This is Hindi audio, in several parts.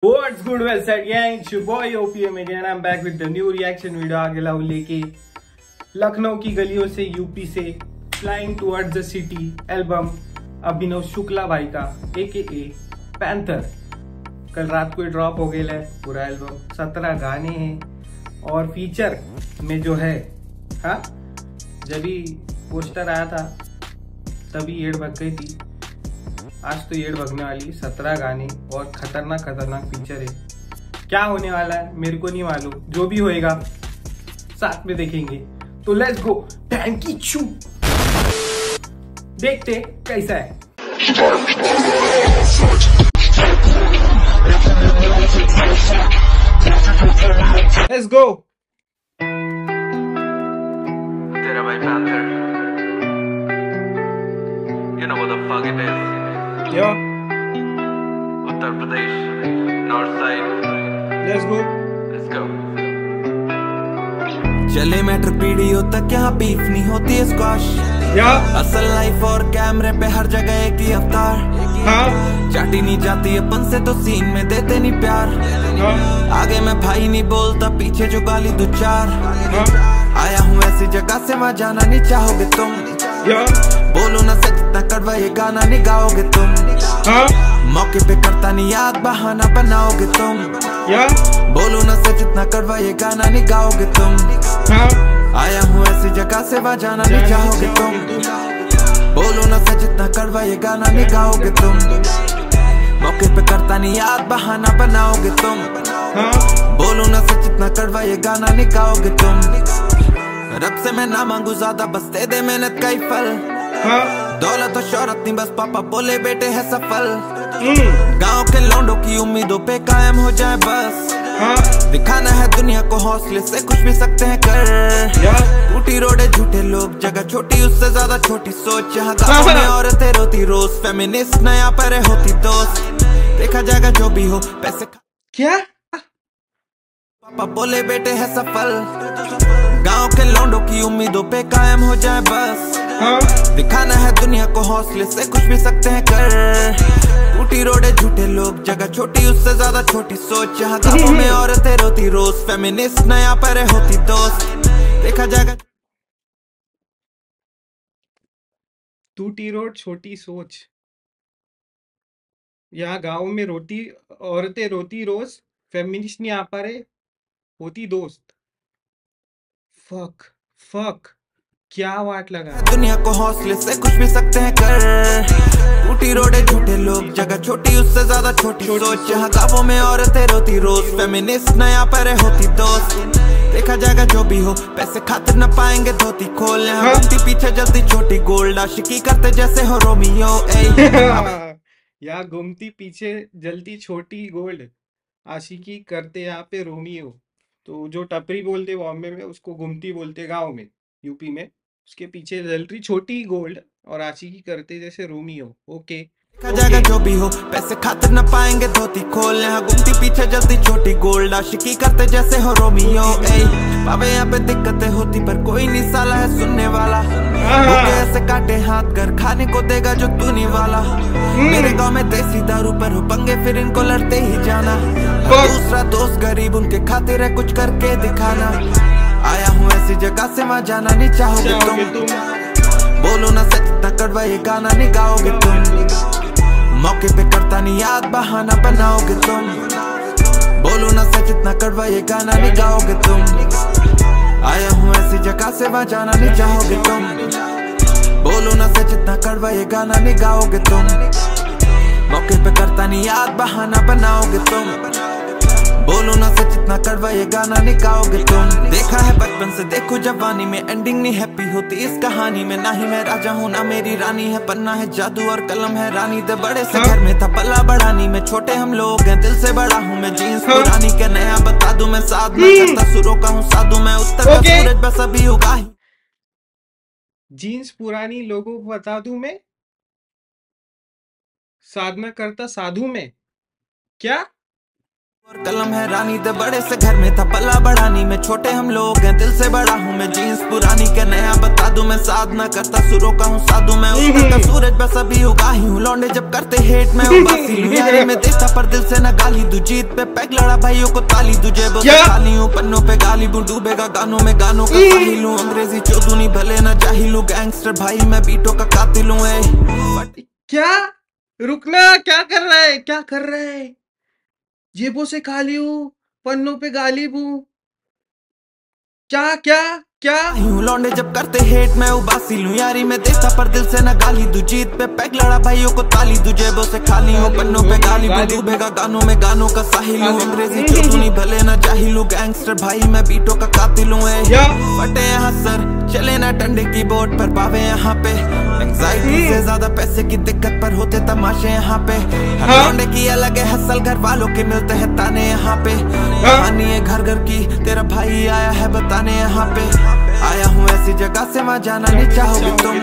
What's good, well said, gang? It's your boy OPM again. I'm back with the new reaction video. आगे लाऊं लेके लखनऊ की गलियों से, यूपी से, flying towards the city album Abhinav Shukla भाई का AKA पैंथर। कल रात को ड्रॉप हो गया है पूरा एल्बम। 17 गाने हैं और फीचर में जो है, हाँ, जब भी पोस्टर आया था तभी एड बग गई थी। आज तो एड भगने वाली 17 गाने और खतरनाक खतरनाक फीचर है। क्या होने वाला है मेरे को नहीं मालूम, जो भी होएगा साथ में देखेंगे। तो लेट्स गो टैंकी चू, देखते कैसा है। लेट्स गो। तेरा भाई panther, you know what the fuck it is. Yo, Uttar Pradesh, north side, let's go. let's go. चले मैटर पीढ़ियों तक यहाँ बीफ नहीं होती है स्क्वाश। असल लाइफ और कैमरे पे हर जगह एक ही अवतार। हाँ, चाटी नहीं जाती अपन से तो सीन में देते नहीं प्यार। आगे मैं भाई नहीं बोलता, पीछे जो गाली दो चार। आया हूँ ऐसी जगह से वहाँ जाना नहीं चाहोगे तुम। बोलो ना सच इतना कड़वा ये गाना नहीं गाओगे तुम। मौके पे करता नहीं याद बहाना बनाओगे तुम। बोलो ना सच इतना कड़वा ये गाना नहीं गाओगे तुम। आया हूँ ऐसी जगह से वहाँ जाना नहीं चाहोगे तुम। बोलो ना सच इतना कड़वा ये गाना नहीं गाओगे तुम। मौके पे करता नहीं याद बहाना बनाओगे तुम। बोलो ना सच इतना कड़वा ये गाना नहीं गाओगे तुम। रब से मैं ना मांगू ज्यादा, बस दे दे मेहनत का ही फल। दौलत और शोहरत नहीं, बस पापा बोले बेटे है सफल। गांव के लौंडों की उम्मीदों पे कायम हो जाए बस। दिखाना है दुनिया को हौसले से कुछ भी सकते हैं कर। टूटी रोडे झूठे लोग, जगह छोटी उससे ज्यादा छोटी सोच। यहाँ गाँव में औरतें रोती रोज, फेमिनिस्ट नया पर होती दोस्त। देखा जाएगा जो भी हो, पैसे क्या पापा बोले बेटे है सफल। गांव के लौंडों की उम्मीदों पे कायम हो जाए बस। दिखाना है दुनिया को हौसले से कुछ भी सकते हैं कर। टूटी रोडे झूठे लोग, जगह छोटी उससे ज्यादा छोटी सोच। यहाँ गाँव में औरतें रोती रोज, फेमिनिस्ट नया पर होती दोस्त। देखा जाएगा टूटी रोड छोटी सोच। यहाँ गांव में रोती औरतें रोती रोज, फेमिनिस्ट नहीं आ पा रहे, होती दोस्त। फक फक, क्या वाट लगा। दुनिया को हौसले से कुछ भी सकते हैं कर। टूटी रोडे झूठे लोग, जगह छोटी उससे ज्यादा छोटी सोच। यहाँ गाँवों में औरतें रोती रोज, फेमिनिस्ट नया पर होती दोस्त। देखा जाएगा जो भी हो, पैसे खातिर न पाएंगे धोती खोल। यहाँ घूमती पीछे जल्दी छोटी गोल्ड, आशिकी करते जैसे हो रोमियो। यहाँ घूमती पीछे जलती छोटी गोल्ड, आशिकी करते यहाँ पे रोमियो। तो जो टपरी बोलते बॉम्बे में, उसको घूमती बोलते गांव में, यूपी में। उसके पीछे जलती छोटी गोल्ड और आशिकी करते जैसे रोमियो। ओके, देखा जाएगा जो भी हो, पैसे खातिर न पाएंगे धोती खोल। यहाँ घूमती पीछे जल्दी छोटी गोल्ड, आशिकी करते जैसे हो रोमियो। बाबे यहाँ पे दिक्कतें होती पर कोई नहीं साला है सुनने वाला। ऐसे काटे हाथ कर खाने को देगा जो तू नहीं वाला। मेरे गांव में देसी दारू पर हो पंगे, फिर इनको लड़ते ही जाना। दूसरा दोस्त गरीब, उनके खातिर है कुछ करके दिखाना। आया हूँ ऐसी जगह से वहाँ जाना नहीं चाहोगे तुम। बोलो ना सच इतना कड़वा ये गाना नहीं गाओगे तुम। मौके पे करता नहीं याद बहाना बनाओगे तुम। बोलो ना सच इतना कड़वा ये गाना नहीं गाओगे तुम। आया हूँ ऐसी जगह से वहाँ जाना नहीं चाहोगे तुम। बोलो ना सच इतना कड़वा ये गाना नहीं गाओगे तुम। मौके पे करता नहीं याद बहाना बनाओगे तुम। बोलो ना सच इतना कड़वा ये गाना नहीं गाओगे तुम। देखा है बचपन से देखो जवानी में, एंडिंग नहीं हैप्पी होती इस कहानी में। ना ही मैं राजा हूँ ना मेरी रानी है, पन्ना है जादू और कलम है रानी दे। बड़े से घर में था पला बढ़ानी में, छोटे हम लोग हैं दिल से बड़ा हूँ मैं। जीन्स पुरानी के नया बता दूं मैं, साथ में करता सुरों का हूँ साधु मैं। उत्तर का सूरज बस अभी उगा ही। जीन्स पुरानी लोगों को बता दूं मैं, साधना करता साधु में। क्या कलम है रानी दे बड़े से घर में था पला बढ़ानी में छोटे हम लोग हैं दिल से बड़ा हूँ मैं जीन्स पुरानी के नया बता दूं मैं साध ना करता सुरों का हूँ साधु मैं उस का सूरज बस अभी उगा ही हूँ लौंडे जब करते हेट मैं उबासी हूँ यारी में देता पर दिल से न गाली दू जीत पे पैग लड़ा भाइयों को ताली दू जेबों से खाली हूँ पन्नों पे गाली बू डूबेगा गानों में गानों का साहिल हूँ अंग्रेजी चौधुनी भले न जाहिल हूँ गैंगस्टर भाई मैं बीटों का कातिल हूँ। क्या रुकना, क्या कर रहा है, क्या कर रहा है? जेबों से खाली हूँ पन्नों पे गाली बू, क्या क्या क्या लौंडे जब करते हेट मैं उबासी लूं यारी में देता पर दिल से न गाली दू जीत पे पैग लड़ा भाइयों को ताली दू जेबों से खाली हूँ पन्नों पे गाली बू डूबेगा गानों में गानों का साहिल हूँ अंग्रेजी चौधुनी भले न जाहिल हूँ गैंगस्टर भाई मैं बीटों का कातिल हूँ। फटे यहाँ सर चले ना डंडे की बोर्ड पर पावे यहाँ पे एंग्जाइटी से ज्यादा पैसे की दिक्कत पर होते तमाशे यहाँ पे लौंडे की अलग है हसल घर वालों के मिलते हैं ताने यहाँ पे कहानी है घर घर की तेरा भाई आया है बताने यहाँ पे आया हूँ ऐसी जगह से वहाँ जाना नहीं चाहोगे तुम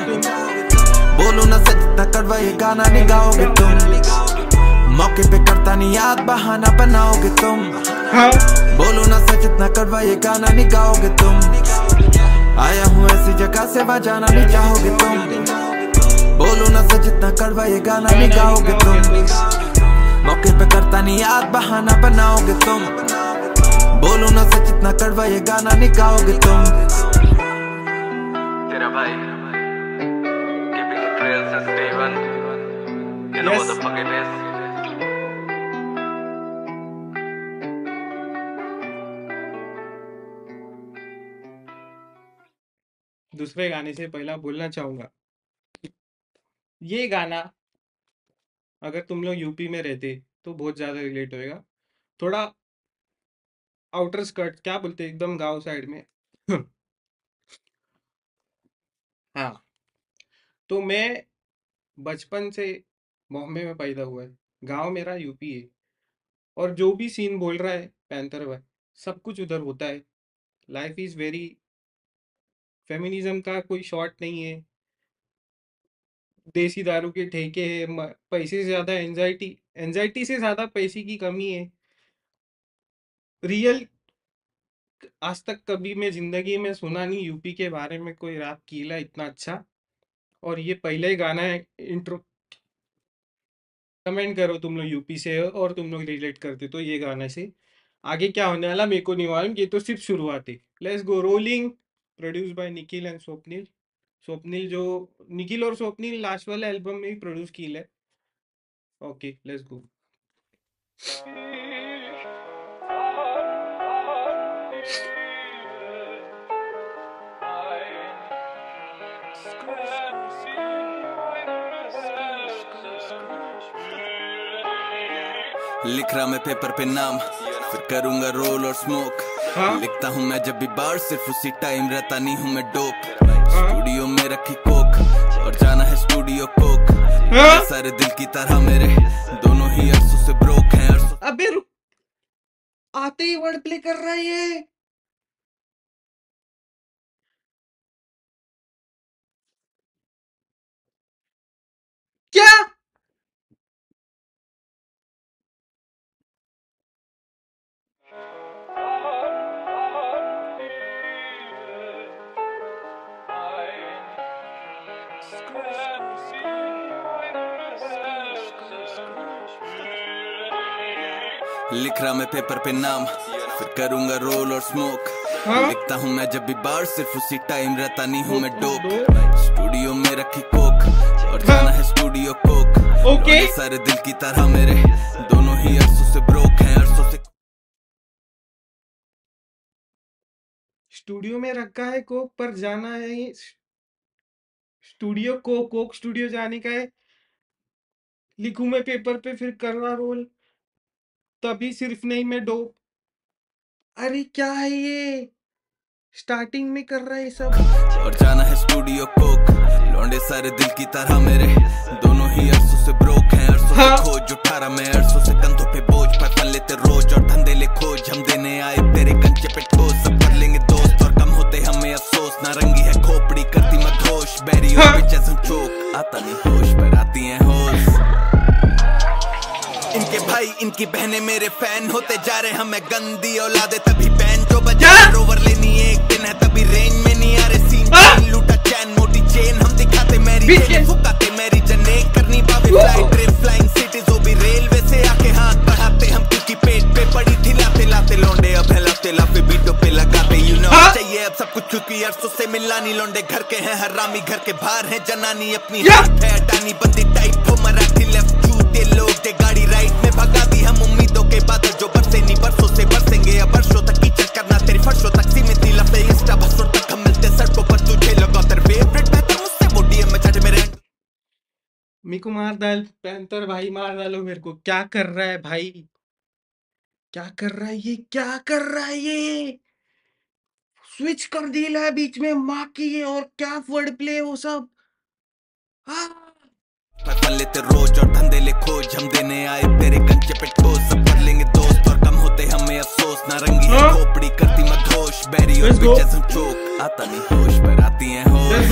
बोलो ना सच इतना कड़वा ये गाना नहीं गाओगे तुम मौके पे करता नहीं याद बहाना बनाओगे तुम बोलो ना सच इतना कड़वा ये गाना नहीं गाओगे तुम आया हूँ ऐसी जगह से वहाँ जाना नहीं चाहोगे तुम बोलो ना सच इतना कड़वा ये गाना नहीं गाओगे तुम मौके पे करता नहीं याद बहाना बनाओगे तुम बोलो ना सच इतना कड़वा ये गाना नहीं गाओगे तुम। तेरा भाई keeping it real since day one, you know what the fuck it is. दूसरे गाने से पहला बोलना चाहूंगा ये गाना अगर तुम लोग यूपी में रहते तो बहुत ज्यादा रिलेट होएगा, थोड़ा आउटर स्कर्ट क्या बोलते एकदम गांव साइड में हाँ तो मैं बचपन से बॉम्बे में पैदा हुआ है, गांव मेरा यूपी है और जो भी सीन बोल रहा है पैंथर भाई सब कुछ उधर होता है। लाइफ इज वेरी, फेमिनिज्म का कोई शॉर्ट नहीं है, देसी दारू के ठेके है, पैसे से ज्यादा एंजाइटी से ज्यादा पैसे की कमी है। रियल आज तक कभी मैं जिंदगी में सुना नहीं यूपी के बारे में कोई रैप कीला इतना अच्छा, और ये पहला ही गाना है इंट्रो। कमेंट करो तुम लोग यूपी से हो और तुम लोग रिलेट करते तो ये गाना से। आगे क्या होने वाला मेरे को नहीं मालूम, ये तो सिर्फ शुरुआत है। Let's go rolling, produce by Nikhil and Swapnil. Swapnil जो निखिल और स्वप्निल लास्ट वाला एल्बम में ही प्रोड्यूस किया है। Okay let's go. लिख रहा मैं पेपर पे नाम फिर करूंगा रोल और स्मोक लिखता हूँ मैं जब भी बार सिर्फ उसी टाइम रहता नहीं हूँ मैं डोप स्टूडियो में रखी कोक और जाना है स्टूडियो कोक सारे दिल की तरह मेरे दोनों ही अरसों से ब्रोक हैं। अबे रुक, आते ही वर्ड प्ले कर रहा है ये। क्या लिख रहा मैं पेपर पे नाम फिर करूंगा रोल और स्मोक लिखता हूँ मैं जब भी बार सिर्फ उसी टाइम रहता नहीं हूँ मैं डोप स्टूडियो में रखी कोक और जाना है स्टूडियो कोक ओके सारे दिल की तरह मेरे दोनों ही अरसों से ब्रोक हैं अरसों से। स्टूडियो में रखा है कोक पर जाना है स्टूडियो को कोक स्टूडियो जाने का है। लिखूं मैं पेपर पे फिर करवा रोल तभी सिर्फ नहीं मैं डोप। अरे क्या है ये, स्टार्टिंग में कर रहा है सब। और जाना है स्टूडियो कोक लौंडे सारे दिल की तरह मेरे दोनों ही अरसों से ब्रोक हैं अरसों से खोज उठा मैं अरसों से कंधों पे बोझ पकड़ लेते रोज और धंधे ले खोज हम देने आए तेरे कंचे पे ठोस सब कर लेंगे दोस्त और कम होते हमें अफसोस नारंगी है खोपड़ी करती मधोश बैरी और पिचेस हम चोक आता नहीं होश पर आती हैं होश इनके भाई इन इनकी बहनें मेरे फैन होते जा रहे हमें गंदी औलादे तभी बैन जो बजा रोवर लेनी एक दिन है तभी रेंज में नहीं आ रहे सीन लूटा चैन मोटी चेन हम दिखाते मेरी फुकाते मेरी जने करनी बाबे फ्लाइट ट्रिप फ्लाइंग सिटीज वो भी रेलवे से आके हाथ बढ़ाते हम क्योंकि पेट पे पड़ी थी लाते लाते लौंडे अब हिलाते लाफे बीटों पे लगाते यू नो चाहिए अब सब कुछ क्योंकि अरसों से मिलानी लौंडे घर के हैं हरामी घर के बाहर हैं जनानी अपनी हाथ है अटानी बंदी टाइप हो मराठी लेफ्ट जूते लोग दे गाड़ी राइट में भगा दी हम उम्मीदों के बादल जो बरसे नहीं बरसों से बरसेंगे अब वर्षों तक कीचड़ करना तेरी फर्शों तक सीमित थी लफे इंस्टा बसों तक हम मिलते सड़कों पर तुझे लगा तेरे फेवरेट बेहतर मुझसे वो डीएम में चढ़े मेरे मेरे को मार डाल पैंतर भाई, मार डालो मेरे को। क्या कर रहा है भाई, क्या कर रहा है ये, क्या कर रहा है ये? स्विच कर दिया है बीच में, माँ की ये, और क्या वर्ड प्ले वो सब। फल लेते रोज और धंधे ले खोज हम देने आए तेरे गंजे पे ठोस सब कर लेंगे दोस्त और कम होते हमें अफसोस नारंगी है खोपड़ी करती मधोश बैरी और बिचेस हम चोक आता नहीं होश पर आती हैं होश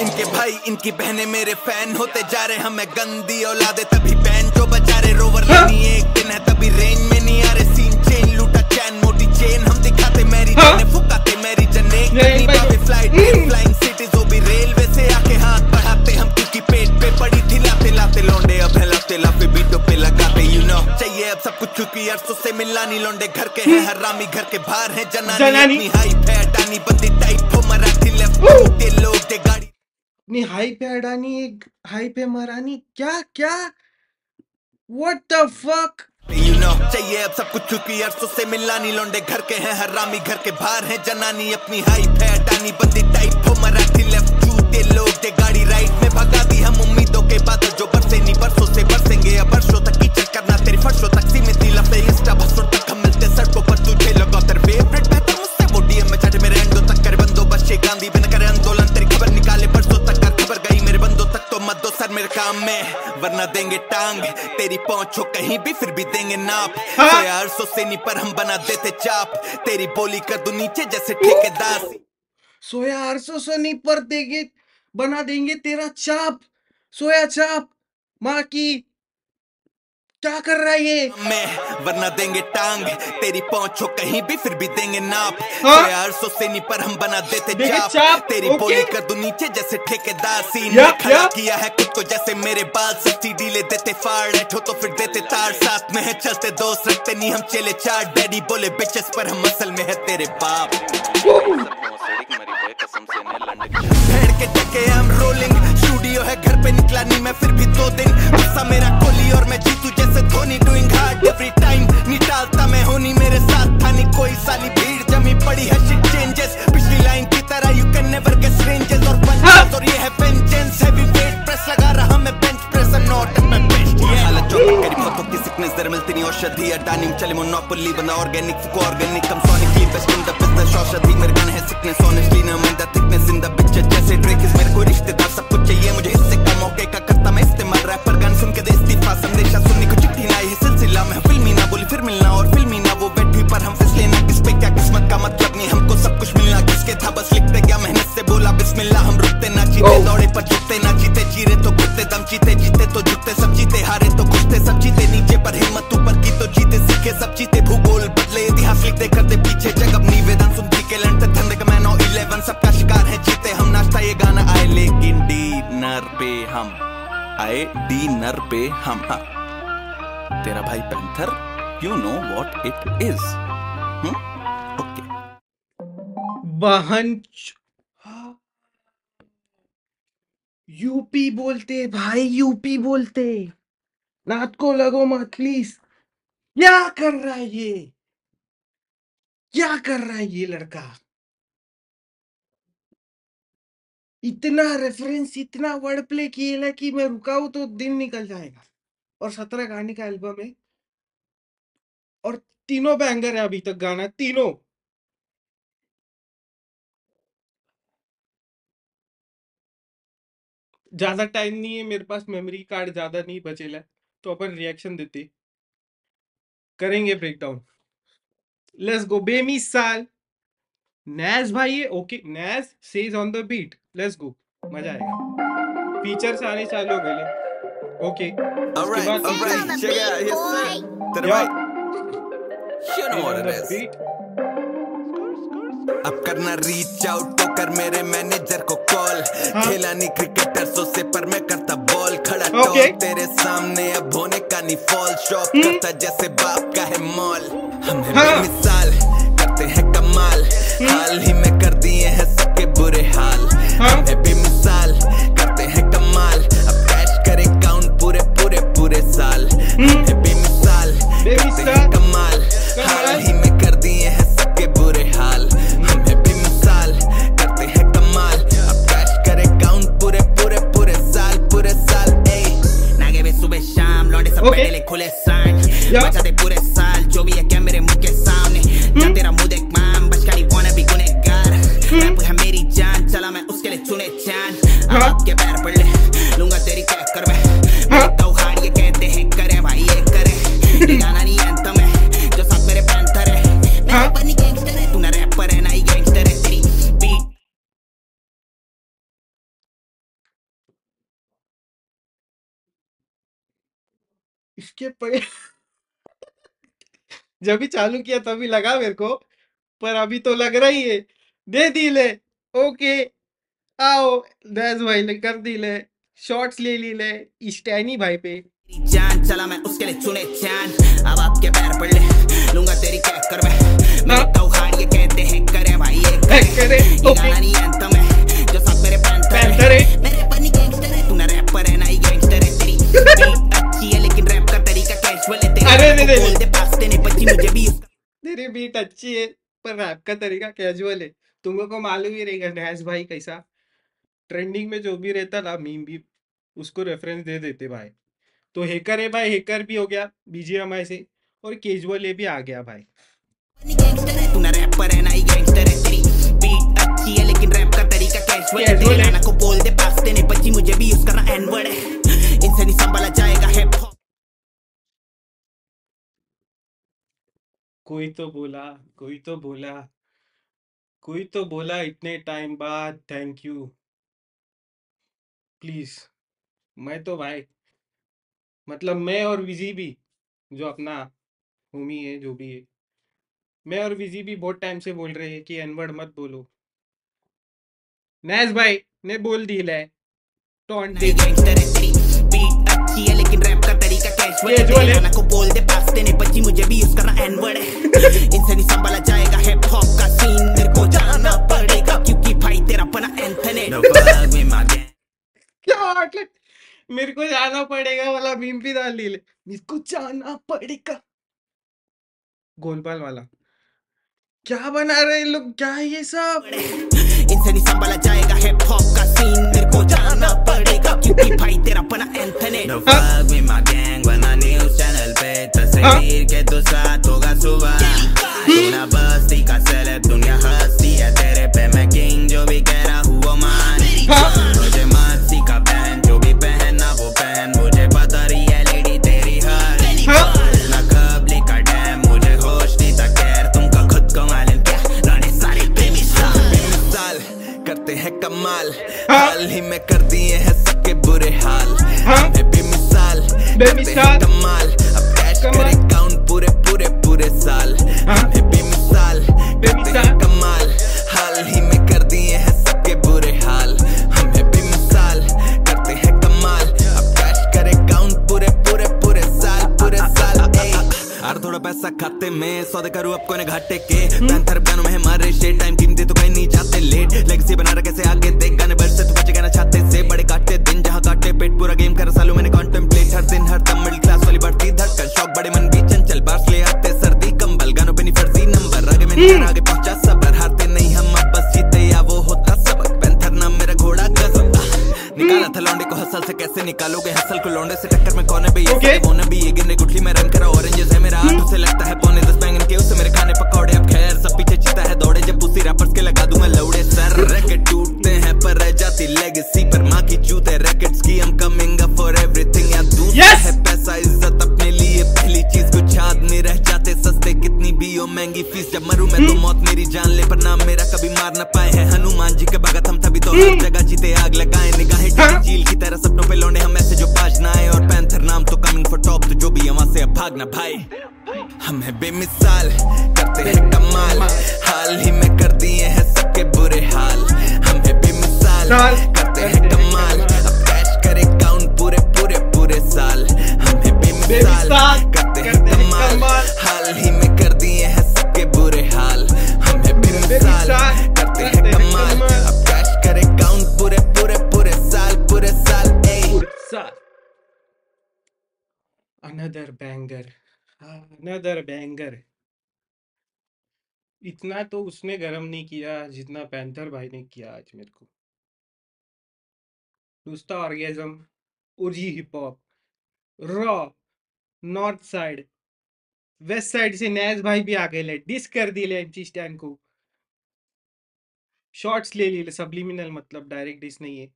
इनके भाई इनकी बहनें मेरे फैन होते जा रहे हमें गंदी औलादे तभी बैन जो बजा रहे रोवर लेनी एक दिन है तभी रेंज में नहीं आ रहे सीन चेन लूटा चैन मोटी चेन हम दिखाते मेरी जने फुकाते मेरी जने करनी बाबे फ्लाइट फ्लाइंग सिटीज वो भी रेलवे से आके हाथ बढ़ाते हम क्योंकि पेट पे पड़ी थी लाते लाते लौंडे अब हिलाते लाफे बीटों पे लगाते यू नो चाहिए अब सब कुछ क्योंकि अरसों से मिलानी लौंडे घर के हैं हरामी घर के बाहर हैं जनानी अपनी हाइप है अटानी बंदी टाइप हो मराठी लेफ्ट दे लोग दे गाड़ी अपनी हाई पे अडानी, एक हाई पे मरानी, क्या क्या, what the fuck. You know, चाहिए अब सब कुछ क्योंकि अरसों से मिलानी लौंडे घर के हैं हरामी घर के बाहर हैं जनानी अपनी हाइप है अटानी बंदी टाइप हो मराठी लेफ्ट जूते लोग दे गाड़ी राइट में भगा दी हम उम्मीदों के बादल जो बरसे नहीं बरसों से बरसेंगे अब वर्षों तक कीचड़ करना तेरी फर्शों तक सीमित थी लफे इंस्टा बसों तक हम मिलते सड़कों पर तुझे लगा तेरे फेवरेट बेहतर मुझसे वो डीएम में चढ़े मेरे एंडों तक करे बंदोबस्त ये गांधी बिना करे आंदोलन तेरी खबर निकाले परसों तक कर खबर गई मेरे बंदों तक तो मत दो सर मेरे काम में वरना देंगे टांग तेरी पहुंच हो कहीं भी फिर भी देंगे नाप यार सो से नहीं पर हम बना देते चाप तेरी बोली कर दूं नीचे जैसे ठेकेदार सोया 800 से नहीं पर देंगे, बना देंगे तेरा चाप, सोया चाप, माँ की। क्या कर रहा है ये? मैं वरना देंगे टांग तेरी पहुंच हो कहीं भी फिर भी देंगे नाप यार सो से नहीं पर हम बना देते चाप तेरी बोली कर दूं नीचे जैसे ठेकेदार सीन में खड़ा किया है खुद को जैसे मेरे बाल सब्सिडी ले देते फाड़ हो तो फिर देते तार साथ में है चलते दोस्त रखते नहीं हम चले चार डैडी बोले बिचेस पर हम असल में है तेरे बाप भेड़ के टके हम रोलिंग स्टूडियो है घर पे निकला नहीं मैं फिर भी 2 दिन गुस्सा मेरा कोहली और मैं जीतू जैसे Dhoni doing hard every time नहीं टालता मैं होनी मेरे साथ था नहीं कोई साली भीड़ जमी पड़ी है शिट चेंजेस पिछली लाइन की तरह you can never guess ranges और पंचेस और ये है वेंजेंस हैवी वेट प्रेस लगा रहा मैं bench press and not at my best ये हालत जो करी फोटो की सिकनेस दर मिलती नहीं औषधि अडानी चले मोनोपोली बंदा organic फुको organic come sonically best in the business औषधि मेरे गाने है सिकनेस ऑनेस्टली ना mind the thickness in the picture जैसे ड्रेक इज मेरे कोई रिश्तेदार सब कुछ चाहिए मुझे हिस्से का मौके का करता मैं इस्तेमाल रैपर गान सुन के दे इस्तीफा संदेशा सुनने को चिट्ठी ना ये सिलसिला में फिल्मी ना बोली फिर मिलना और फिल्मी ना वो बैठी पर हम फिसले ना किस पे क्या किस्मत का मतलब नहीं हमको सब कुछ मिलना किसके था बस लिखते क्या मेहनत से बोला बिस्मिल्लाह हम रुकते ना जीते दौड़े पर झुकते ना जीते जीरे तो घुटते दम जीते जीते तो झुकते सब जीते हारे तो खुशते सब जीते नीचे पर हिम्मत ऊपर की तो जीते सीखे सब जीते भूगोल बदले इतिहास लिखते करते पीछे जगह निवेदन सुनती के लड़ते धंधे का मैनो 11 सबका शिकार है जीते हम नाश्ता ये गाना आए लेकिन डिनर पे हम आए डिनर पे हम तेरा भाई panther you know what it is okay बहन यूपी बोलते भाई, यूपी बोलते। रात को लगो मत प्लीज। क्या कर रहा है ये, क्या कर रहा है ये लड़का? इतना रेफरेंस, इतना वर्ड प्ले किए ना कि मैं रुका हूं तो दिन निकल जाएगा। और 17 गाने का एल्बम है और तीनों बैंगर है अभी तक गाना, तीनों। ज्यादा टाइम नहीं है मेरे पास, मेमोरी कार्ड ज्यादा नहीं बचेला, तो अपन रिएक्शन देते करेंगे ब्रेकडाउन। लेट्स गो बेमिसाल। नैज भाई है, okay Naezy says on the beat, let's go, मजा आएगा। फीचर्स आने चालू हो गए। Okay Alright, alright, check it out. Yes, sir. To the right. You know what it is. अब करना रीच आउट तो कर मेरे मैनेजर को कॉल। खेला नहीं क्रिकेटर सो से पर मैं करता बॉल। खड़ा तो तेरे सामने अब होने का नहीं फॉल। शॉप करता जैसे बाप का है मॉल। हम है बेमिसाल करते हैं कमाल। हाल ही में कर दिए हैं सबके बुरे हाल। हम है बेमिसाल करते हैं कमाल। अब कैश करे काउंट पूरे पूरे पूरे साल। हम है बेमिसाल करते हैं कमाल। हाल ही में कर दिए हैं सबके बुरे हाल। हम है बेमिसाल करते हैं कमाल। अब कैश करे काउंट पूरे पूरे पूरे साल पूरे साल। नागे में सुबह शाम लौंडे सब पहले खुले साइन। बचाते पूरे साल जो भी है क्या मेरे मुंह के सामने। जब तेरा मुंह देख माम बचकानी wanna be गुनहगार। रैप है मेरी जान चला मैं उसके लिए चुने चांद। अब आपके पैर पड़ ले लूंगा तेरी क्या कर मैं तो हार ये कहते हैं करे भाई ये करे। ये गाना नहीं एंथम है जो साथ मेरे पैंथर है। मैं रैपर नहीं गैंगस्टर है तू ना रैपर है ना ही गैंगस्टर है। तेरी बीट इसके पर जब भी चालू किया तभी लगा मेरे को, पर अभी तो लग रही है। दे दी ले ओके आओ दस भाई ले कर दी ले शॉर्ट्स ले ली ले स्टैनी भाई पे जान चला मैं उसके लिए चुने चांद। अब आपके पैर पड़ ले लूंगा तेरी क्या कर मैं तो हार ये कहते हैं करे भाई ये करे। ये गाना नहीं एंथम है जो साथ मेरे पैंथर है। मैं रैपर नहीं गैंगस्टर है तू ना रैपर है ना ही गैंगस्टर है। तेरी बीट अच्छी है लेकिन रैप का तरीका कैजुअल है। तेरे बोल दे पास देने बच्ची मुझे भी तेरी बीट अच्छी है पर रैप का तरीका कैजुअल है। तुमको को मालूम ही रहेगा नैस भाई कैसा ट्रेंडिंग में जो भी रहता ना मीम भी उसको रेफरेंस दे देते भाई। तो हैकर है भाई, हैकर भी हो गया बीजीएमआई से और कैजुअल ये भी आ गया भाई। गैंगस्टर है तू ना रैपर है ना ही गैंगस्टर है। तेरी बीट अच्छी है लेकिन रैप का तरीका कैजुअल है। तेरे गाना को बोल दे पास देने बच्ची मुझे भी यूज करना एन वर्ड है। इनसे नहीं संभाला जाएगा हिप हॉप। कोई तो बोला कोई तो बोला कोई तो बोला इतने टाइम बाद थैंक यू प्लीज। मैं तो भाई मतलब मैं और विजी भी जो अपना होमी है जो भी है, मैं और विजी भी बहुत टाइम से बोल रहे हैं कि एनवर्ड मत बोलो। नैस भाई ने बोल दी ले टॉन्ट दे गैंगस्टर है। तेरी बीट अच्छी है लेकिन रैप का तरीका कैजुअल है। तेरे गाना को बोल दे पास देने बच्ची मुझे भी यूज करना एन वर्ड है। इनसे नहीं संभाला जाएगा हिप हॉप का सीन। मेरे को जाना पड़ेगा क्योंकि भाई तेरा अपना एंथन है। क्या मेरे को जाना पड़ेगा वाला मीम भी डाल ली ले। मेरे को जाना पड़ेगा गोलबाल वाला क्या बना रहे लोग क्या है ये सब। इनसे नहीं संभाला जाएगा हिप हॉप का सीन। मेरे को जाना पड़ेगा क्योंकि भाई तेरा अपना एंथन है। No fuck with my gang बना न्यूज़ चैनल पे तस्वीर के तो साथ होगा सुबह। तू ना बस्ती का सेलेब दुनिया हंसती है तेरे पे। मैं किंग जो भी कह रहा हूँ वो मान। मुझे मासी का बैन जो भी पहनना वो पहन। मुझे पता रही है लेडी तेरी हर ना कबली का डैम। मुझे होश नहीं था खैर तुमका खुद को मालूम क्या लौंडे सारे बेमिसाल करते हैं कमाल। हाल ही में कर दिए हैं सबके बुरे हाल। हम है बेमिसाल करते हैं कमाल। अब कैश करे काउंट पूरे पूरे पूरे साल। हम है बेमिसाल करते हैं कमाल। हाल ही में कर दिए हैं सबके बुरे हाल। हम है बेमिसाल करते हैं कमाल। अब कैश करे काउंट पूरे पूरे पूरे साल पूरे साल। यार थोड़ा पैसा खाते में सौदे करूँ अब कोने घाटे के। पैंथर बैनों में हमारे शेड टाइम कीमती तो कहीं नहीं जाते लेट। लेगेसी बना रहा कैसे आगे देख गाने बज से तू बचेगा ना छाते से। बड़े काटे दिन जहाँ काटे पेट पूरा गेम कर सालों मैंने कॉन्टेम्पलेट। हर दिन हर दम मिडिल क्लास वाली बढ़ती धड़कन। शौक बड़े मन भी चंचल बार्स ले आते सर्दी कंबल। गानों पे नहीं फर्जी नंबर आगे में आगे पहुंचा सबर। हारते नहीं हम अब बस जीते या वो होता सबक। पैंथर नाम मेरा घोड़ा गजब। निकाला था लौंडे को हसल से कैसे निकालोगे हसल को। लौंडे से टक्कर में कौन है ये वो न भी ये गिरने गुठली में रन करा ऑरेंजेस है मेरा। आठ उसे लगता है पौने 10 बैंगन के उससे मेरे खाने पकौड़े। अब खैर सब पीछे चीता है दौड़े जब उसी रैपर्स के लगा दूंगा लौड़े सर। रैकेट टूटते हैं पर रह जाती लेगेसी पर माँ की चूते रैकेट्स की। I'm coming up for everything या दूसरा है पैसा इज्जत अपने लिए पहली चीज। कुछ आदमी रह जाते सस्ते कितनी भी हो महंगी फीस। जब मरूं मैं तो मौत मेरी जान ले पर नाम मेरा कभी मार न पाए हैं। हनुमान जी के भगत हम तभी तो हर जगह जीते आग लगाए। निगाहें चील की तरह सपनों पे लौंडे हम ऐसे जो पाज ना आए और जो भी है वहां से अब भागना भाई। हम है बेमिसाल, करते हैं कमाल, हाल ही में कर दिए हैं सबके बुरे हाल। हम है बेमिसाल, करते हैं कमाल, अब कैश करे काउंट पूरे पूरे पूरे साल। हम है बेमिसाल, करते हैं कमाल, हाल ही में कर दिए हैं सबके बुरे हाल। हम है बेमिसाल, करते हैं कमाल, अब कैश करे काउंट पूरे पूरे पूरे साल पूरे साल। Another banger, another banger. इतना तो उसने गरम नहीं किया जितना पैंथर भाई ने किया आज मेरे को। दूसरा orgasm, OG hip hop, raw, north side, west side से नैज भाई भी आ गए, डिस कर दिए एमसी स्टैन को, शॉर्ट्स ले लिए सब्लिमिनल, मतलब डायरेक्ट डिस नहीं है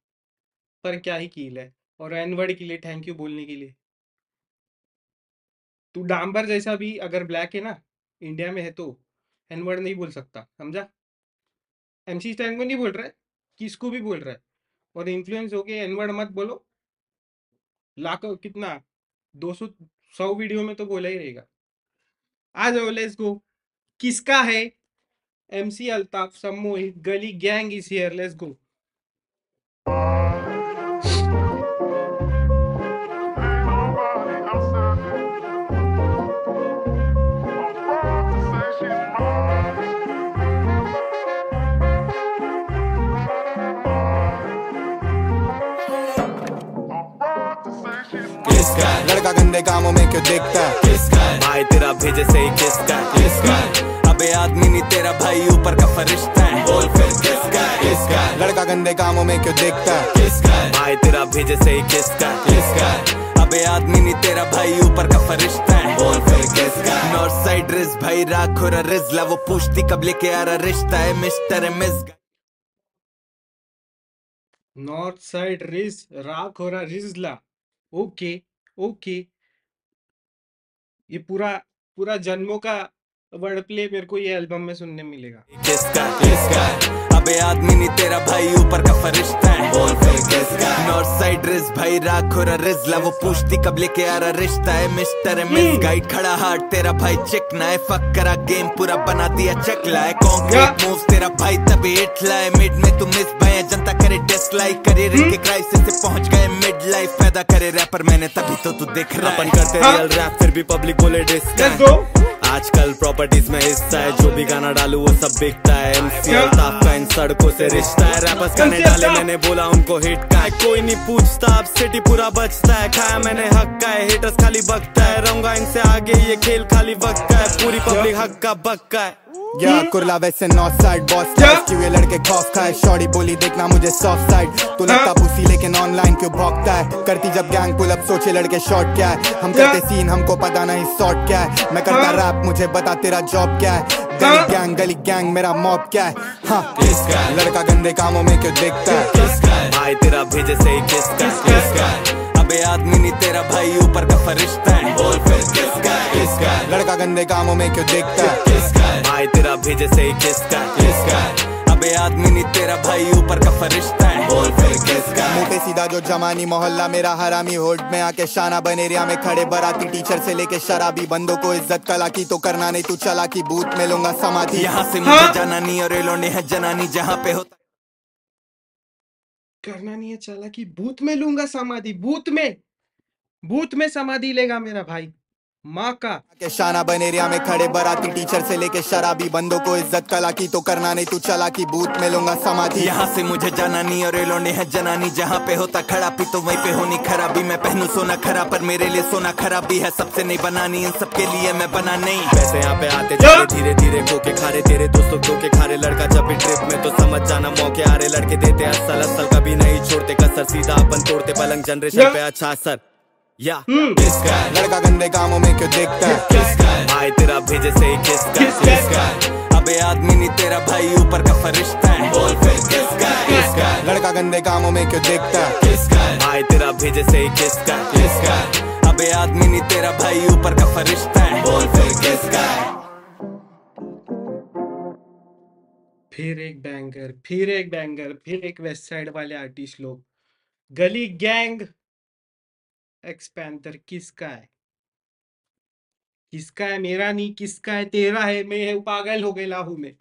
पर क्या ही कील है। और एनवर्ड के लिए थैंक यू बोलने के लिए। तू डांबर जैसा भी अगर ब्लैक है ना इंडिया में है तो एनवर्ड नहीं बोल सकता, समझा? एमसी स्टैन को नहीं बोल रहा है, किसको भी बोल रहा है। और इन्फ्लुएंस होके एनवर्ड मत बोलो, लाखों कितना 200 100 वीडियो में तो बोला ही रहेगा। आ जाओ, लेट्स गो। किसका है? एमसी अल्ताफ, सम्मोहित, गली gang is here, let's go. लड़का गंदे कामों में क्यों देखता है? किसका भाई तेरा भेजे से ही किसका? किसका अबे आदमी नहीं तेरा भाई ऊपर का फरिश्ता है। बोल फिर किसका? किसका लड़का गंदे कामों में क्यों देखता है? किसका भाई तेरा भेजे से ही किसका? किसका अबे आदमी नहीं तेरा भाई ऊपर का फरिश्ता है। बोल फिर किसका? नॉर्थ साइड रिज भाई राख और रिजला, वो पूछती कब लेके आ रहा रिश्ता है mister miss. North side ridge राख हो रहा रिजला, ओके ओके। ये पूरा पूरा जन्मों का वर्ड प्ले मेरे को ये एल्बम में सुनने मिलेगा। किसका? किसका अबे आदमी नहीं तेरा भाई ऊपर का फरिश्ता है। बोल फिर किसका? नॉर्थ साइड रिज भाई राख और रिजला, वो पूछती कब लेके आ रहा रिश्ता है मिस्टर मिस। गाइड खड़ा हार्ट तेरा भाई चिकना है, फक करा गेम पूरा बना दिया चकला है। कॉन्क्रीट मूव्स तेरा भाई तभी हिटला है, मिड में तू मिस भाई जनता करे डिसलाइक, करियर के क्राइसिस से पहुंच गए मिड लाइफ, पैदा करे रैपर मैंने तभी तो तू देख रहा है। अपन करते रियल रैप फिर भी पब्लिक बोले डिस्क। आजकल प्रॉपर्टीज में हिस्सा है, जो भी गाना डालू वो सब बिकता है। एमसी अल्ताफ का इन सड़कों से रिश्ता है, रैपर्स गाने डाले मैंने बोला उनको हिट का है। कोई नहीं पूछता अब सिटी पूरा बचता है, खाया मैंने हक का है, हिटर्स खाली बकता है। रहूंगा इनसे आगे ये खेल खाली वक्त का है, पूरी पब्लिक हक का बक्का है। या कुरला वैसे नॉर्थ साइड बॉस टाइप, क्यों ये लड़के खौफ खाए। शॉर्टी बोली देखना मुझे सॉफ्ट साइड, तू लगता पुसी लेकिन ऑनलाइन क्यों भौंकता है। करती जब गैंग पुल अप सोचे लड़के शॉर्ट क्या है, हम करते सीन हमको पता नहीं शॉर्ट क्या है। मैं करता रैप मुझे बता तेरा जॉब क्या है। गली गैंग मेरा मॉब क्या है। हाँ किसका लड़का गंदे कामों में क्यों देखता है? किसका भाई तेरा भेजे से ही किसका? किसका अबे आदमी नहीं तेरा भाई ऊपर का फरिश्ता है। बोल फिर किसका? किसका लड़का गंदे कामों में क्यों देखता है? किसका भाई तेरा भेजे से ही किसका? किसका अबे आदमी नहीं तेरा भाई ऊपर का फरिश्ता है। बोल फिर किसका? मुंह पे सीधा जो जमानी मोहल्ला मेरा हरामी, होल्ड में आके शाना बन एरिया में खड़े बराती, टीचर से लेके शराबी बंदों को इज्जत कला की तो करना नहीं तू चला की, बूथ में लूंगा समाधि। यहाँ से मुझे जाना नहीं और एलोने है जनानी, जहाँ पे होता करना नहीं है चला कि बूथ में लूंगा समाधि, बूथ में समाधि लेगा मेरा भाई माँ का। के शाना बन एरिया में खड़े बराती, टीचर से लेके शराबी बंदों को इज्जत कला की तो करना नहीं तू चला की, बूथ में लूंगा समाधि। यहाँ से मुझे जाना नहीं और एलोने है जनानी, जहाँ पे होता खड़ा पी तो वहीं पे होनी खराबी। मैं पहनू सोना खरा पर मेरे लिए सोना खराबी है, सबसे नहीं बनानी इन सबके लिए मैं बना नहीं। वैसे यहाँ पे आते जाते धीरे धीरे कोके खारे, तेरे दोस्तों कोके खारे। लड़का जब भी ट्रिप में तो समझ जाना मौके आ रहे, लड़के देते असल असल कभी नहीं छोड़ते कसर, सीधा अपन तोड़ते पलंग जनरेशन पे अच्छा असर। या किसका लड़का गंदे कामों में क्यों देखता है? किसका भाई तेरा भेजे से ही किसका? किसका अबे आदमी नहीं तेरा भाई ऊपर का फरिश्ता है। बोल फिर किसका? किसका लड़का गंदे कामों में क्यों देखता है? किसका भाई तेरा भेजे से ही किसका? किसका अबे आदमी नहीं तेरा भाई ऊपर का फरिश्ता है। बोल फिर किसका? फिर एक बैंगर, फिर एक बैंगर, फिर एक वेस्ट साइड वाले आर्टिस्ट लोग। गली गैंग एक्स पैंथर किसका है? किसका है मेरा नहीं, किसका है तेरा है, मैं पागल हो गया हूँ मैं,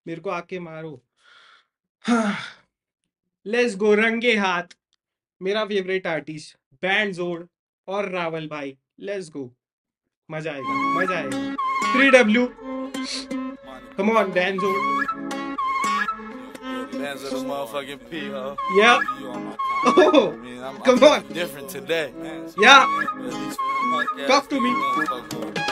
मेरे को आके मारो। हाँ, लेट्स गो रंगे हाथ। मेरा फेवरेट आर्टिस्ट बैंड जोड़ और रावल भाई, लेट्स गो, मजा आएगा मजा आएगा। 3W, कम ऑन बैंड जोड़। Bands of the motherfucking P, ho. Yeah. You on my Oh, I mean, I'm come on. feeling different today. Yeah, Punk ass talk to me. motherfucker.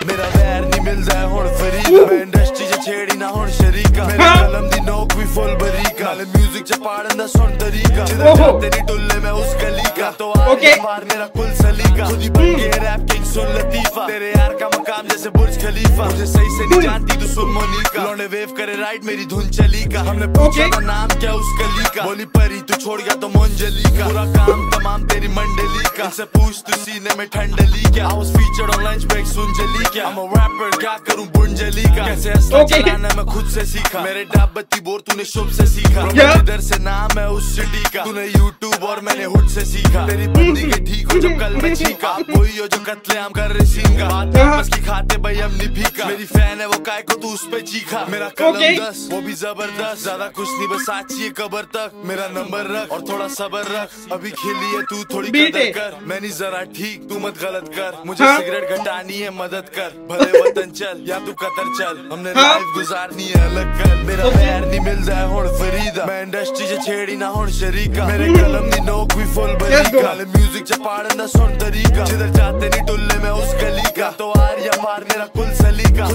मेरा वैर नहीं मिलदा है हुण फरीदा मैं इंडस्ट्री च छेड़ी ना हुण शरीका मेरे कलम दी नोक भी फुल बरीका नाले म्यूजिक च पाड़न दा सुन तरीका जिधर जाते नहीं टुल्ले मैं उस गली का तो Okay. मार मेरा कुल सलीका खुद ही बन के रैप किंग सुन लतीफा तेरे यार का मकाम जैसे बुर्ज खलीफा मुझे सही से नहीं जानती तू सुन मोनिका लौंडे वेव करे राइट मेरी धुन चली का हमने पूछा था नाम क्या उस गली का बोली परी तू छोड़ गया तो मुंजली का पूरा काम तमाम तेरी मंडली का इनसे पूछ तू सीने में ठंडली क्या I was featured on lunch break सुन जली क्या I'm a rapper क्या करूं बुंजली का कैसे असला चलाना मैं खुद से सीखा मेरे डाब बत्ती बोर तूने शुभ से सीखा इधर से नाम है उस सिटी का तूने YouTube और मैंने हुड से सीखा तेरी बंदी के ठीक हो जो कल मैं चीका वही हो जो कत्लेआम कर रहे सिंगा बात बस की खाते भाई हम नहीं भीका मेरी फैन है वो काय को तू उस पे चीखा मेरा कलम 10 वो भी जबरदस्त ज्यादा कुछ नहीं बस आची है कबर तक मेरा नंबर रख और थोड़ा सबर रख अभी खेली है तू थोड़ी कदर कर मैं नहीं जरा ठीक तू मत गलत कर मुझे सिगरेट घटानी है मदद कर भले वतन चल या तू कतर चल हमने लाइफ गुजारनी है अलग कर मेरा पैर नहीं मिल जाए हुण फरीदा मैं इंडस्ट्री च छेड़ी ना हुण शरीका मेरे कलम दी नोक भी फुल बरीका नाले म्यूजिक च पाड़न दा सुन तरीका जिधर जाते नहीं टुल्ले मैं उस गली का तो आर या पार मेरा कुल सलीका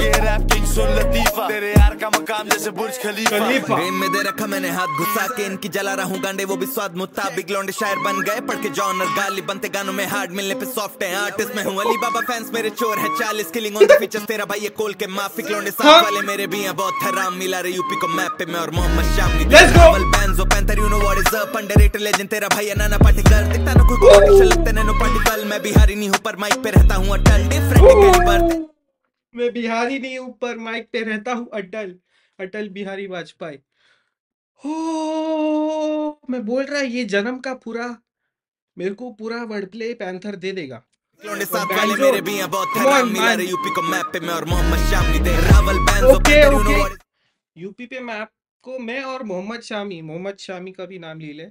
ये रैप किंग सुन लतीफा तेरे यार का मकाम जैसे बुर्ज खलीफा गेम में दे रखा मैंने हाथ घुसा के इनकी जला रहा हूँ गांडे वो भी स्वाद मुताबिक लौंडे शायर बन गए पढ़ के जॉनर गाली बनते गानों में हार्ड मिलने पे सॉफ्ट है आर्टिस्ट में हूँ अली बाबा फैंस मेरे चोर है 40 किलिंग ऑन द फीचर्स तेरा भाई ये कोल के माफिक लौंडे साथ वाले मेरे भी हैं बहुत हराम मिला रहे यूपी को मैप पे मैं और Mohammad Shami double bands panther you know what is up underrated legend तेरा भाई है नाना पाटेकर दिखता ना कोई कॉम्पिटिशन लगते नैनो पार्टिकल मैं बिहारी नहीं हूँ पर माइक पे रहता हूँ अटल डिफरेंट कैलिबर मैं बिहारी नहीं हूँ पर माइक पे रहता हूँ अटल, अटल बिहारी वाजपेयी। हो मैं बोल रहा ये जन्म का पूरा मेरे को पूरा वर्ड प्ले पैंथर दे देगा। लौंडे साथ वाले मेरे भी हैं बहुत हराम मिला रहे यूपी को मैप पे मैं और Mohammad Shami the rival bands panther you know what UP पे मैप को मैं और मोहम्मद शामी का भी नाम ले ले।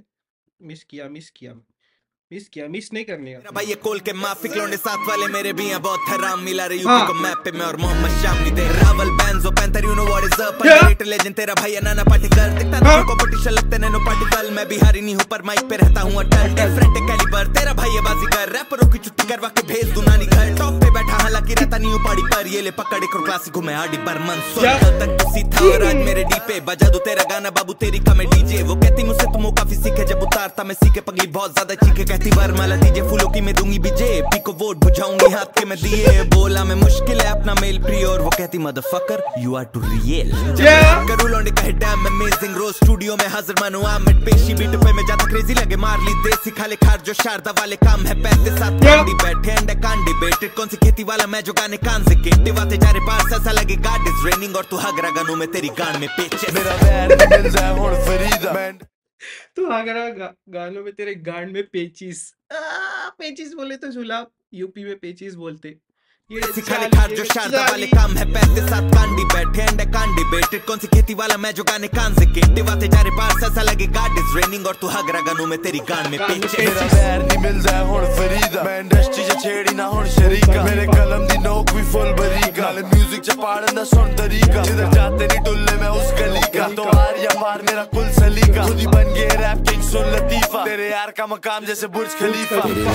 मिस नहीं करने का भाई ये कोल के माफिक लौंडे साथ वाले मेरे भी हैं बहुत हराम मिला रहे यूपी को मैप पे मैं और Mohammad Shami the rival bands panther you know what is up underrated legend तेरा भाई है नाना पाटेकर दिखता ना कॉम्पिटिशन लगते नैनो पार्टिकल मैं बिहारी नहीं हूँ पर माइक पे रहता हूँ अटल डिफरेंट कैलिबर तेरा भाई है बाजीगर रैपरों की छुट्टी करवा के भेज दूं नानी घर टॉप पे बैठा हालांकि रहता नहीं हूँ पहाड़ी पर ये ले पकड़ एक क्लासिक हूँ मैं आरडी पर मन कल तक किसी था और आज मेरे डी पे बजा दूं तेरा गाना बाबू तेरी का मैं डीजे वो कहती मुझसे तुम काफी सीखे जब उतारता मैं सीखे पगली बहुत ज्यादा चीखे कहती माला दीजिए फूलों की मैं दूंगी बीजेपी को वोट बुझाऊंगी हाथ के मैं दिए बोला मैं मुश्किल है अपना मेल प्री और वो कहती motherfucker you are too real करूं लौंडे का हिट डैम अमेजिंग रोज स्टूडियो में हाजिर मानो आमिर पेशी बीट पे मैं ज्यादा क्रेजी लगे मार ली देसी खाले खार जो शारदा वाले काम है पैसे साथ कांडी बैठे एंड कांड डिबेटेड कौन सी खेती वाला मैं जो गाने कान से केटे वाते जा रे पास ऐसा लगे गाड इज रेनिंग और तू हगरा गानों में तेरी गान में पेचे मेरा वैर मिल जाए हुण फरीदा तो आगरा गानों में तेरे गांड में पेचिस पेचिस बोले तो जुलाब, यूपी में पेचिस बोलते। ये सिखाले खार जो शारदा वाले काम है पैसे साथ कांडी बैठे एंड कांड डिबेटेड कौन सी खेती वाला मैं जो गाने कान से केटे वाते जा रे पास ऐसा लगे गाड इज रेनिंग और तू हगरा गानों में तेरी गान में पेचे मेरा वैर नहीं मिल जाए हुण फरीदा मैं इंडस्ट्री च छेड़ी ना हुण शरीका मेरे कलम दी नोक भी फुल बरीका नाले म्यूजिक च पाड़न दा सुन तरीका जिधर जाते नहीं टुल्ले मैं उस गली का तो आर या पार मेरा कुल सलीका खुद ही बन गए रैप किंग सुन लतीफा तेरे यार का मकाम जैसे बुर्ज खलीफा तेरे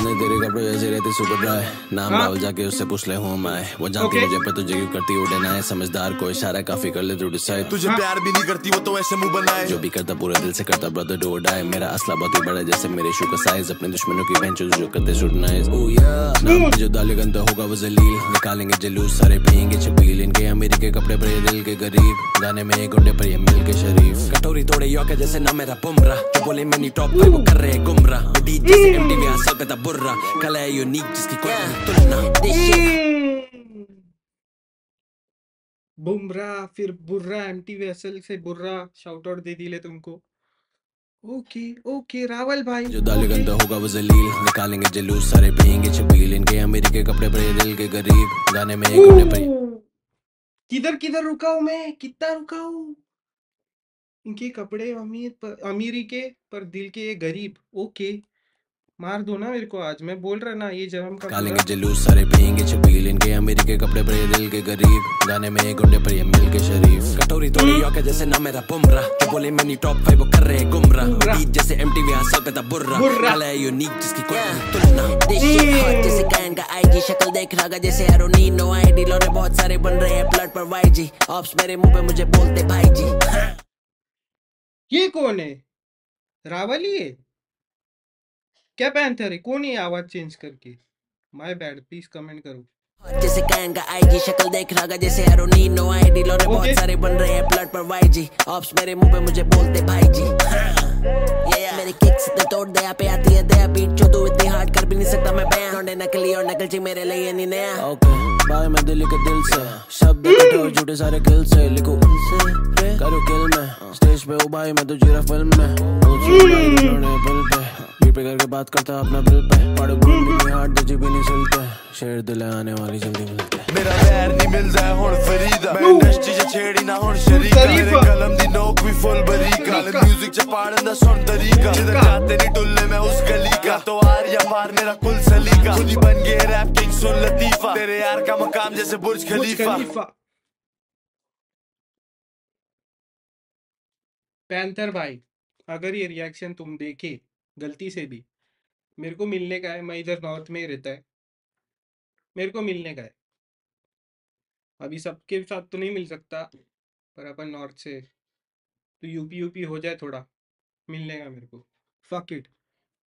कपड़े जैसे रहते सुपर ड्राई नाम राहुल जाके उससे पूछ ले हूँ मैं वो जानती मुझे पर तुझे क्यों करती उड़े ना है समझदार को इशारा काफी कर ले तू डिसाइड तुझे प्यार भी नहीं करती वो तो ऐसे मुंह बनाए जो भी करता पूरे दिल से करता ब्रदर डू और डाई मेरा असला बहुत ही बड़ा जैसे मेरे शू का साइज अपने दुश्मनों की बेंच जो करते शुड नाइस ओ या जो दाले गंदा होगा वो जलील निकालेंगे जलूस सारे पिएंगे छबील इनके अमीरी के कपड़े पर ये दिल के गरीब गाने में एक गुंडे पर ये मिल के शरीफ कटोरी तोड़े योका जैसे ना मेरा बुमरा जो बोले मैंने टॉप पे वो कर रहे गुमरा डीजे से एमटीवी आ सकता बुर्रा कला है यूनिक जिसकी कोई तुलना बुमरा फिर बुर्रा एमटी वेसल से बुर्रा शाउट आउट दे दिले तुमको। ओके ओके रावल भाई। जो दाले गंदा होगा वो जलील, निकालेंगे जलूस सारे पियेंगे छबील, इनके अमीरी के कपड़े पर ये दिल के गरीब, गाने में एक घंटे पर किधर किधर रुका हूँ मैं, कितना रुका हूँ। इनके कपड़े अमीर पर, अमीरी के पर दिल के ये गरीब। ओके मार दो ना मेरे को, आज मैं बोल रहा ना ये जब हम का निकालेंगे जलूस सारे पियेंगे छबील, इनके अमीरी के कपड़े पर ये दिल के गरीब, गाने में एक घंटे पर ये मिल के शरीफ। कटोरी तोड़ी योके जैसे ना मेरा बुमरा, जो बोले मैंने टॉप 5 वो कर रहे हैं गुमराह, बीट जैसे एमटीवी हासिल करता बुर्रा, काला है यूनिक जिसकी कोई तुलना। This shit hot जैसे कैन का आईजी, शक्ल देख रहा जैसे हेरोनीनो आईडी, लोरे बहुत सारे बन रहे हैं ब्लड पर वाईजी, ऑप्स मेरे मुंह पे मुझे बोलते भाईजी। ये कौन है, रावल ही है क्या, पैंथर है कौन है, आवाज चेंज करके। माय बैड, प्लीज कमेंट करो। जैसे कैन का आईजी, शक्ल देख रहा जैसे हेरोनीनो आईडी, लोरे बहुत सारे बन रहे हैं ब्लड पर वाईजी, ऑप्स मेरे मुंह पे मुझे बोलते भाईजी। मेरे किक्स ते तोड़ दया पे आती है दया, बीट जो तू इतनी हार्ड कर भी नहीं सकता मैं बयान, लौंडे नकली और नकलची मेरे लिए नहीं नया। ओके बाय मैं दिल्ली के दिल से, शब्द कटो झूठे सारे किल से, लिखो उनसे करो किल में, स्टेज पे उबाई मैं तो जीरा फिल्म में, बिल पे पे करके बात करता अपना बिल पे, पड़े बुढ़ी हाथ दे भी नहीं सिलते, शेर दिले आने वाली जल्दी मिलते। मेरा पैर नहीं मिलदा है हुण फरीदा, मैं इंडस्ट्री च छेड़ी ना हुण शरीका, मेरे कलम दी नोक भी फुल बरीका, म्यूजिक च पाड़न दा सुन तरीका, जिधर जाते नहीं टुल्ले मैं उस गली का, तो आर या पार मेरा कुल सलीका, खुद ही बन गए रैप किंग सुन लतीफा, तेरे यार का मकाम जैसे बुर्ज खलीफा। पैंथर भाई अगर ये रिएक्शन तुम देखे गलती से भी, मेरे को मिलने का है, मैं इधर नॉर्थ में ही रहता है, मेरे को मिलने का है। अभी सबके साथ तो नहीं मिल सकता, पर अपन नॉर्थ से तो यूपी यूपी हो जाए थोड़ा, मिलने का मेरे को, फक इट।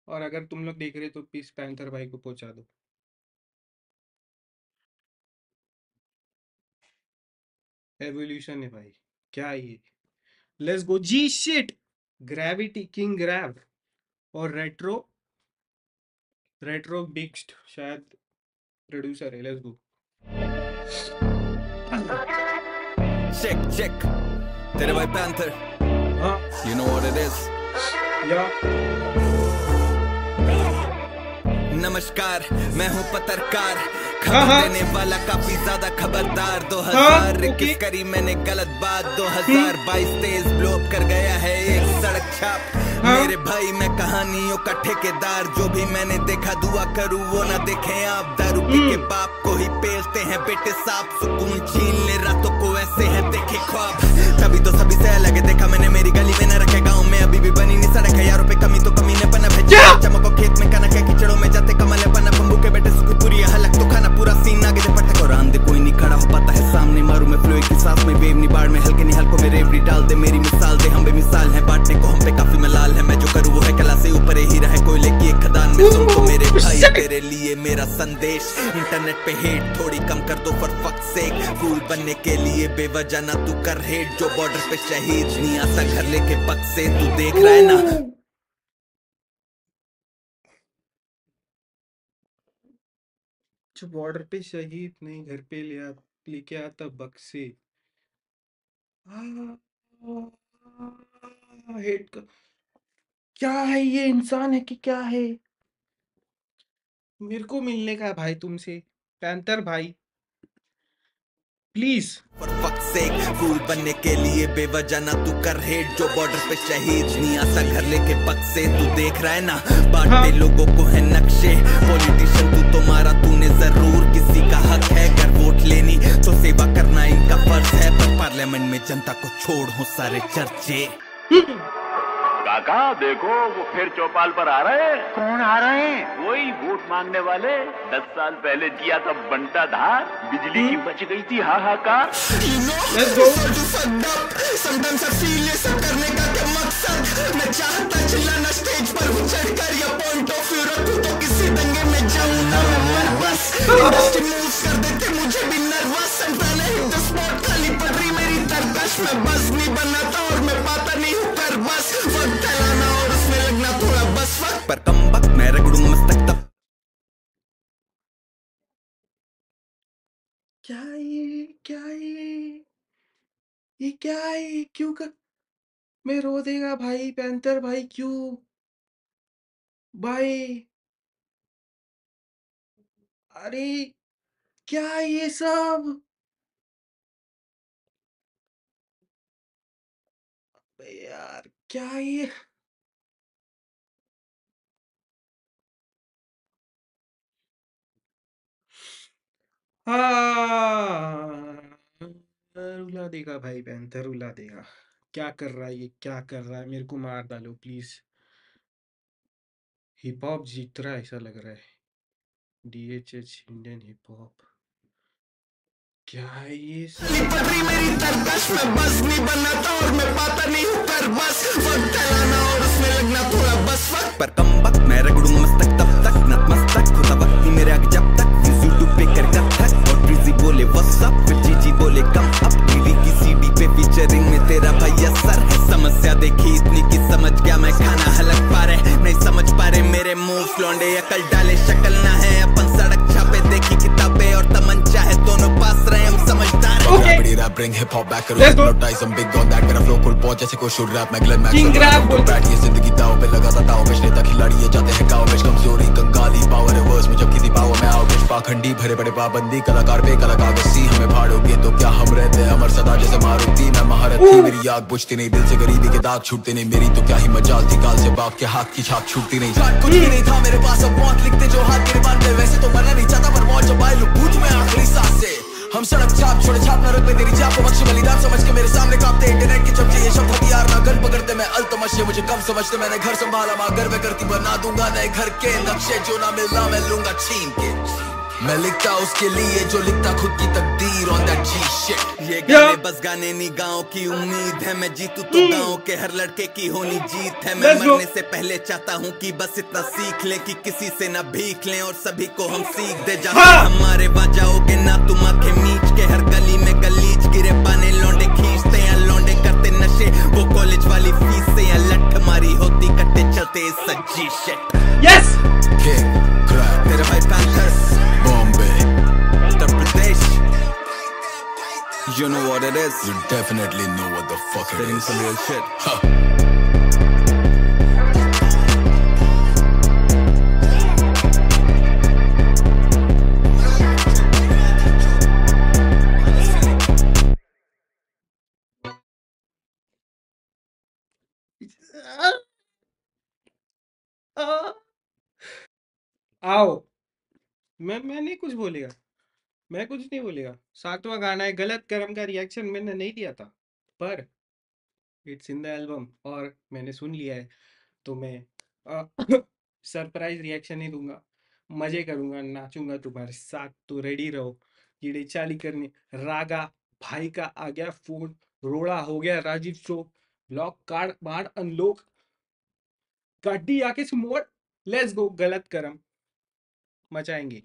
और अगर तुम लोग देख रहे तो प्लीज पैंथर भाई को पहुंचा दो। एवोल्यूशन है भाई, क्या ये, let's go G shit, gravity king grab और रेट्रो, रेट्रो बिग्स्ट शायद प्रोड्यूसर है, लेट्स गो। चेक चेक तेरे भाई पैंथर, हाँ you know what it is। या नमस्कार मैं हूँ पत्रकार, खबर देने वाला काफी ज्यादा खबरदार, 2021 करी मैंने गलत बात, 2022 तेज ब्लॉक कर गया है एक सड़क छाप, मेरे भाई मैं कहानियों का ठेकेदार, जो भी मैंने देखा दुआ करूँ वो ना देखें आप, दारू पी के बाप को ही पेलते हैं बेटे सांप, सुकून छीन ले रातों को ऐसे है देखे ख्वाब, तभी तो सभी से अलग देखा मैंने मेरी गली में न रखे, गाँव में अभी भी बनी नहीं सड़क है, यारों पे कमी तो कमी ने पना भेजा, चमको खेत में कनक है, कीचड़ों में जाते कमल पना, बम्बू के बेटे सुखी पूरी हलक तो खाना पूरा सीन आगे दे पटक, और आंधे कोई नहीं खड़ा हो पाता है सामने, मारू मैं फ्लो की सांस में, वेव नहीं बाढ़ में, हल्के नहीं हल्कों में रेवड़ी डाल दे, मेरी मिसाल दे, हम बेमिसाल है बांटने को हम पे काफी मलाल है, मैं जो करूँ वो है कला से ऊपर ही रहे, कोयले की एक खदान में, सुन तो मेरे भाई तेरे लिए मेरा संदेश, इंटरनेट पे हेट थोड़ी कम कर दो फॉर फक सेक, कूल बनने के लिए बेवजह ना तू कर हेट, जो बॉर्डर पे शहीद नहीं आता घर लेके बक्से, तू देख रहा है ना, जो बॉर्डर पे शहीद नहीं घर पे लेके आता बक्से। हेट का क्या है, ये इंसान है कि क्या है। मेरे को मिलने का है भाई तुमसे, पैंथर भाई please. For fuck's sake, cool बनने के लिए बेवजह ना तू कर हेट, जो बॉर्डर पे शहीद नहीं आता घर लेके बक्से, तू देख रहा है ना बांटते लोगों को है नक्शे, पॉलिटिशियन तू तो मारा तूने जरूर, किसी का हक है अगर वोट लेनी तो सेवा करना इनका फर्ज है, पर पार्लियामेंट में जनता को छोड़ हो सारे चर्चे। काका देखो वो फिर चौपाल पर आ रहे हैं। कौन आ रहे हैं? वही वोट मांगने वाले, 10 साल पहले किया था बंटा धार, बिजली की बच गई थी हाहाकार। Sometimes I feel ये सब करने का क्या मकसद, मैं चाहता चिल्लाना स्टेज पर हूँ चढ़कर, या पॉइंट ऑफ व्यू रखूं तो किसी दंगे में जाऊं ना मैं बस, इंडस्ट्री मूव्स कर देते मुझे भी नर्वस, संताने हिट द स्पॉट खाली पड़ रही मेरी तरकश, मैं बस नहीं बनाता और मैं पाता नहीं हूँ कर बस, वक्त फैलाना और उसमें लगना थोड़ा बस, वक्त पर कम वक्त मैं रगड़ूं मस्तक तब। क्या ये क्या है, ये क्या है, क्यों कर मैं रो देगा भाई पैंथर भाई, क्यों भाई? अरे क्या ये सब यार, क्या ये? हाँ, रुला देगा भाई पैंथर, रुला देगा। क्या कर रहा है ये, क्या कर रहा है? मेरे को मार डालो प्लीज। हिप हॉप जीत रहा है ऐसा लग रहा है। DHH इंडियन हिप हॉप, क्या है ये सब? मेरी तरकश में बस नहीं बनाता और मैं पाता नहीं हूँ कर बस वक्त फैलाना और उसमें लगना थोड़ा बस वक्त पर कम वक्त मैं रगड़ूं मस्तक तब तक नतमस्तक होता वक्त ही मेरे आगे जब तक यूट्यूब पे कर थक और ब्रिजी बोले व्हाट्सअप फिर जीजी बोले कम अप टीवी की सीडी पे फीचरिंग में तेरा भैया सर है समस्या देखी इतनी की समझ गया मैं खाना हलक पा रहे नहीं समझ पा रहे मेरे मुंह लौंडे अकल डाले शक्ल ना है अपन सड़क छापे देखी किताबें और तमंचा है दोनों पास रहे हम समझदार हैं बड़ी rap bring hip hop back करो hypnotize I'm big on that मेरा फ्लो फुल पहुंच जैसे कोई शूट रैप मैं ग्लेन मैक्स बैठ ये जिंदगी दाव पे लगा था दाव बेचने तक खिलाड़ी ये जाते हैं गाँव में कमजोरी कंगाली पावर रिवर्स में जब किसी पावर में आओ कुछ पाखंडी भरे बड़े पाबंदी कलाकार पे कलाकार सी हमें भाड़ोगे तो क्या हम रहते अमर सदा जैसे मारुति मैं महारत थी मेरी आग बुझती नहीं दिल से गरीबी के दाग छूटते नहीं मेरी तो क्या ही मजाल थी काल से बाप के हाथ की छाप छूटती नहीं कुछ भी नहीं था मेरे पास अब मौत लिखते जो हाथ गिरबान में वैसे तो मरना नहीं चाहता पर मौत जब आए लो बूथ में आखिरी सांस से हम सड़क छाप छोड़े छाप न रख पे तेरी जाप को बख्शी बलिदान समझ के मेरे सामने कांपते इंटरनेट के चमचे ये शब्द हथियार ना गन पकड़ते मैं अल्तमश ये मुझे कम समझते मैंने घर संभाला मां गर्व करती बना दूंगा नए घर के नक्शे जो ना मिलना मैं लूंगा छीन के मैं लिखता उसके लिए जो लिखता खुद की तकदीर ऑन दैट जी शिट ये गाने बस गाने नहीं गाँव की उम्मीद है मैं जीतू तो गाँव के हर लड़के की होनी जीत है मैं मरने से पहले चाहता हूँ कि बस इतना सीख ले कि किसी से ना भीख लें और सभी को हम सीख दे जहाँ हमारे वहाँ जाओगे ना तुम आंखें मीच के हर गली में गलीच गिरे पाने लौंडे खींचते या लौंडे करते नशे वो कॉलेज वाली फीस से या लठ मारी होती कट्टे चलते सज्जी शिट यस तेरे भाई panthers You know what it is. You definitely know what the fuck it is. Some real shit. Huh. आओ, मैं नहीं कुछ बोलेगा, मैं कुछ नहीं बोलेगा। 7वां गाना है गलत कर्म का रिएक्शन मैंने नहीं दिया था पर इट्स इन द एल्बम और मैंने सुन लिया है तो मैं सरप्राइज रिएक्शन ही दूंगा, मजे करूंगा, नाचूंगा तुम्हारे साथ। तो रेडी रहो कीड़े चाली करने। रागा भाई का आ गया फोन, रोड़ा हो गया राजीव शो, ब्लॉक कार्ड बाढ़ अनलॉक गाड़ी आके मोड़, लेट्स गो गलत कर्म मचाएंगे।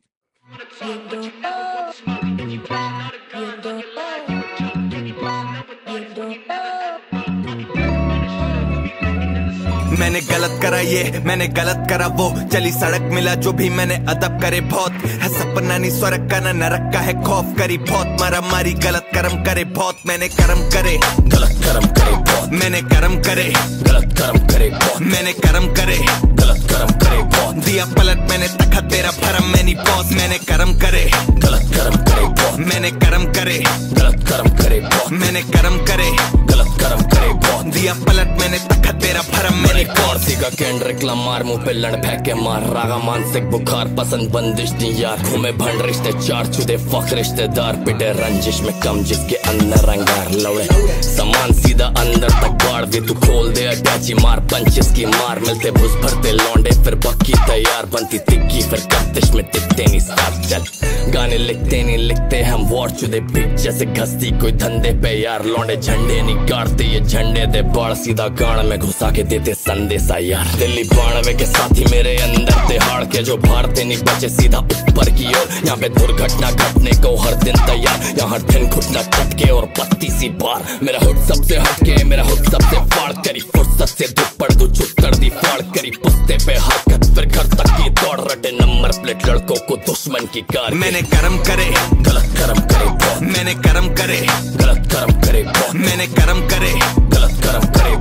मैंने गलत करा ये मैंने गलत करा वो चली सड़क मिला जो भी मैंने अदब करे बहुत है सपना नहीं स्वर्ग का ना नरक का है खौफ करी बहुत मारा मारी गलत कर्म करे बहुत मैंने कर्म करे गलत कर्म करे बहुत मैंने कर्म करे गलत कर्म करे बहुत मैंने कर्म करे गलत कर्म करे बहुत दिया पलट मैंने तखत तेरा भरम मैंने बॉस मैंने कर्म करे गलत कर्म करे बहुत मैंने कर्म करे गलत कर्म करे बहुत मैंने कर्म करे गलत कर्म करे बहुत दिया पलट मैंने तखत तेरा भरम मैंने कॉर्सी का केंड्रिक लमार मुंह पे लड़ फेंक के मार रागा मानसिक बुखार पसंद बंदिश नहीं यार घूमे भंड रिश्ते चार चुदे फक रिश्तेदार पिटे रंजिश में कम जिसके अंदर रंगार लौड़े सामान सीधा अंदर तक गाड़ दे तू खोल दे अटैची मार पंचिस की मार मिलते भुस भरते लौंडे फिर बक्की तैयार बनती तिक्की फिर कत्तिश में टिकते नहीं साथ चल गाने लिखते नहीं लिखते हम वॉर चुदे बिग जैसे घसती कोई धंधे पे यार लौंडे झंडे नहीं गाड़ते ये झंडे दे बाढ़ सीधा गाड़ में घुसा के देते संदेशा यार दिल्ली बाणवे के साथी मेरे अंदर तिहाड़ के जो भारते नहीं बचे सीधा ऊपर की ओर यहाँ पे दुर्घटना घटने को हर दिन तैयार यहाँ हर दिन घुटना कटके और 32 बार मेरा हुड सबसे हटके मेरा हुड सबसे फाड़ करी फुर्सत से दुपड़ दो छुट्टर दी फाड़ करी पुस्ते पे हरकत फिर घर तक की दौड़ रटे नंबर प्लेट लड़कों को दुश्मन की कार मैंने कर्म करे गलत कर्म करे मैंने कर्म करे गलत कर्म करे मैंने कर्म करे गलत कर्म करे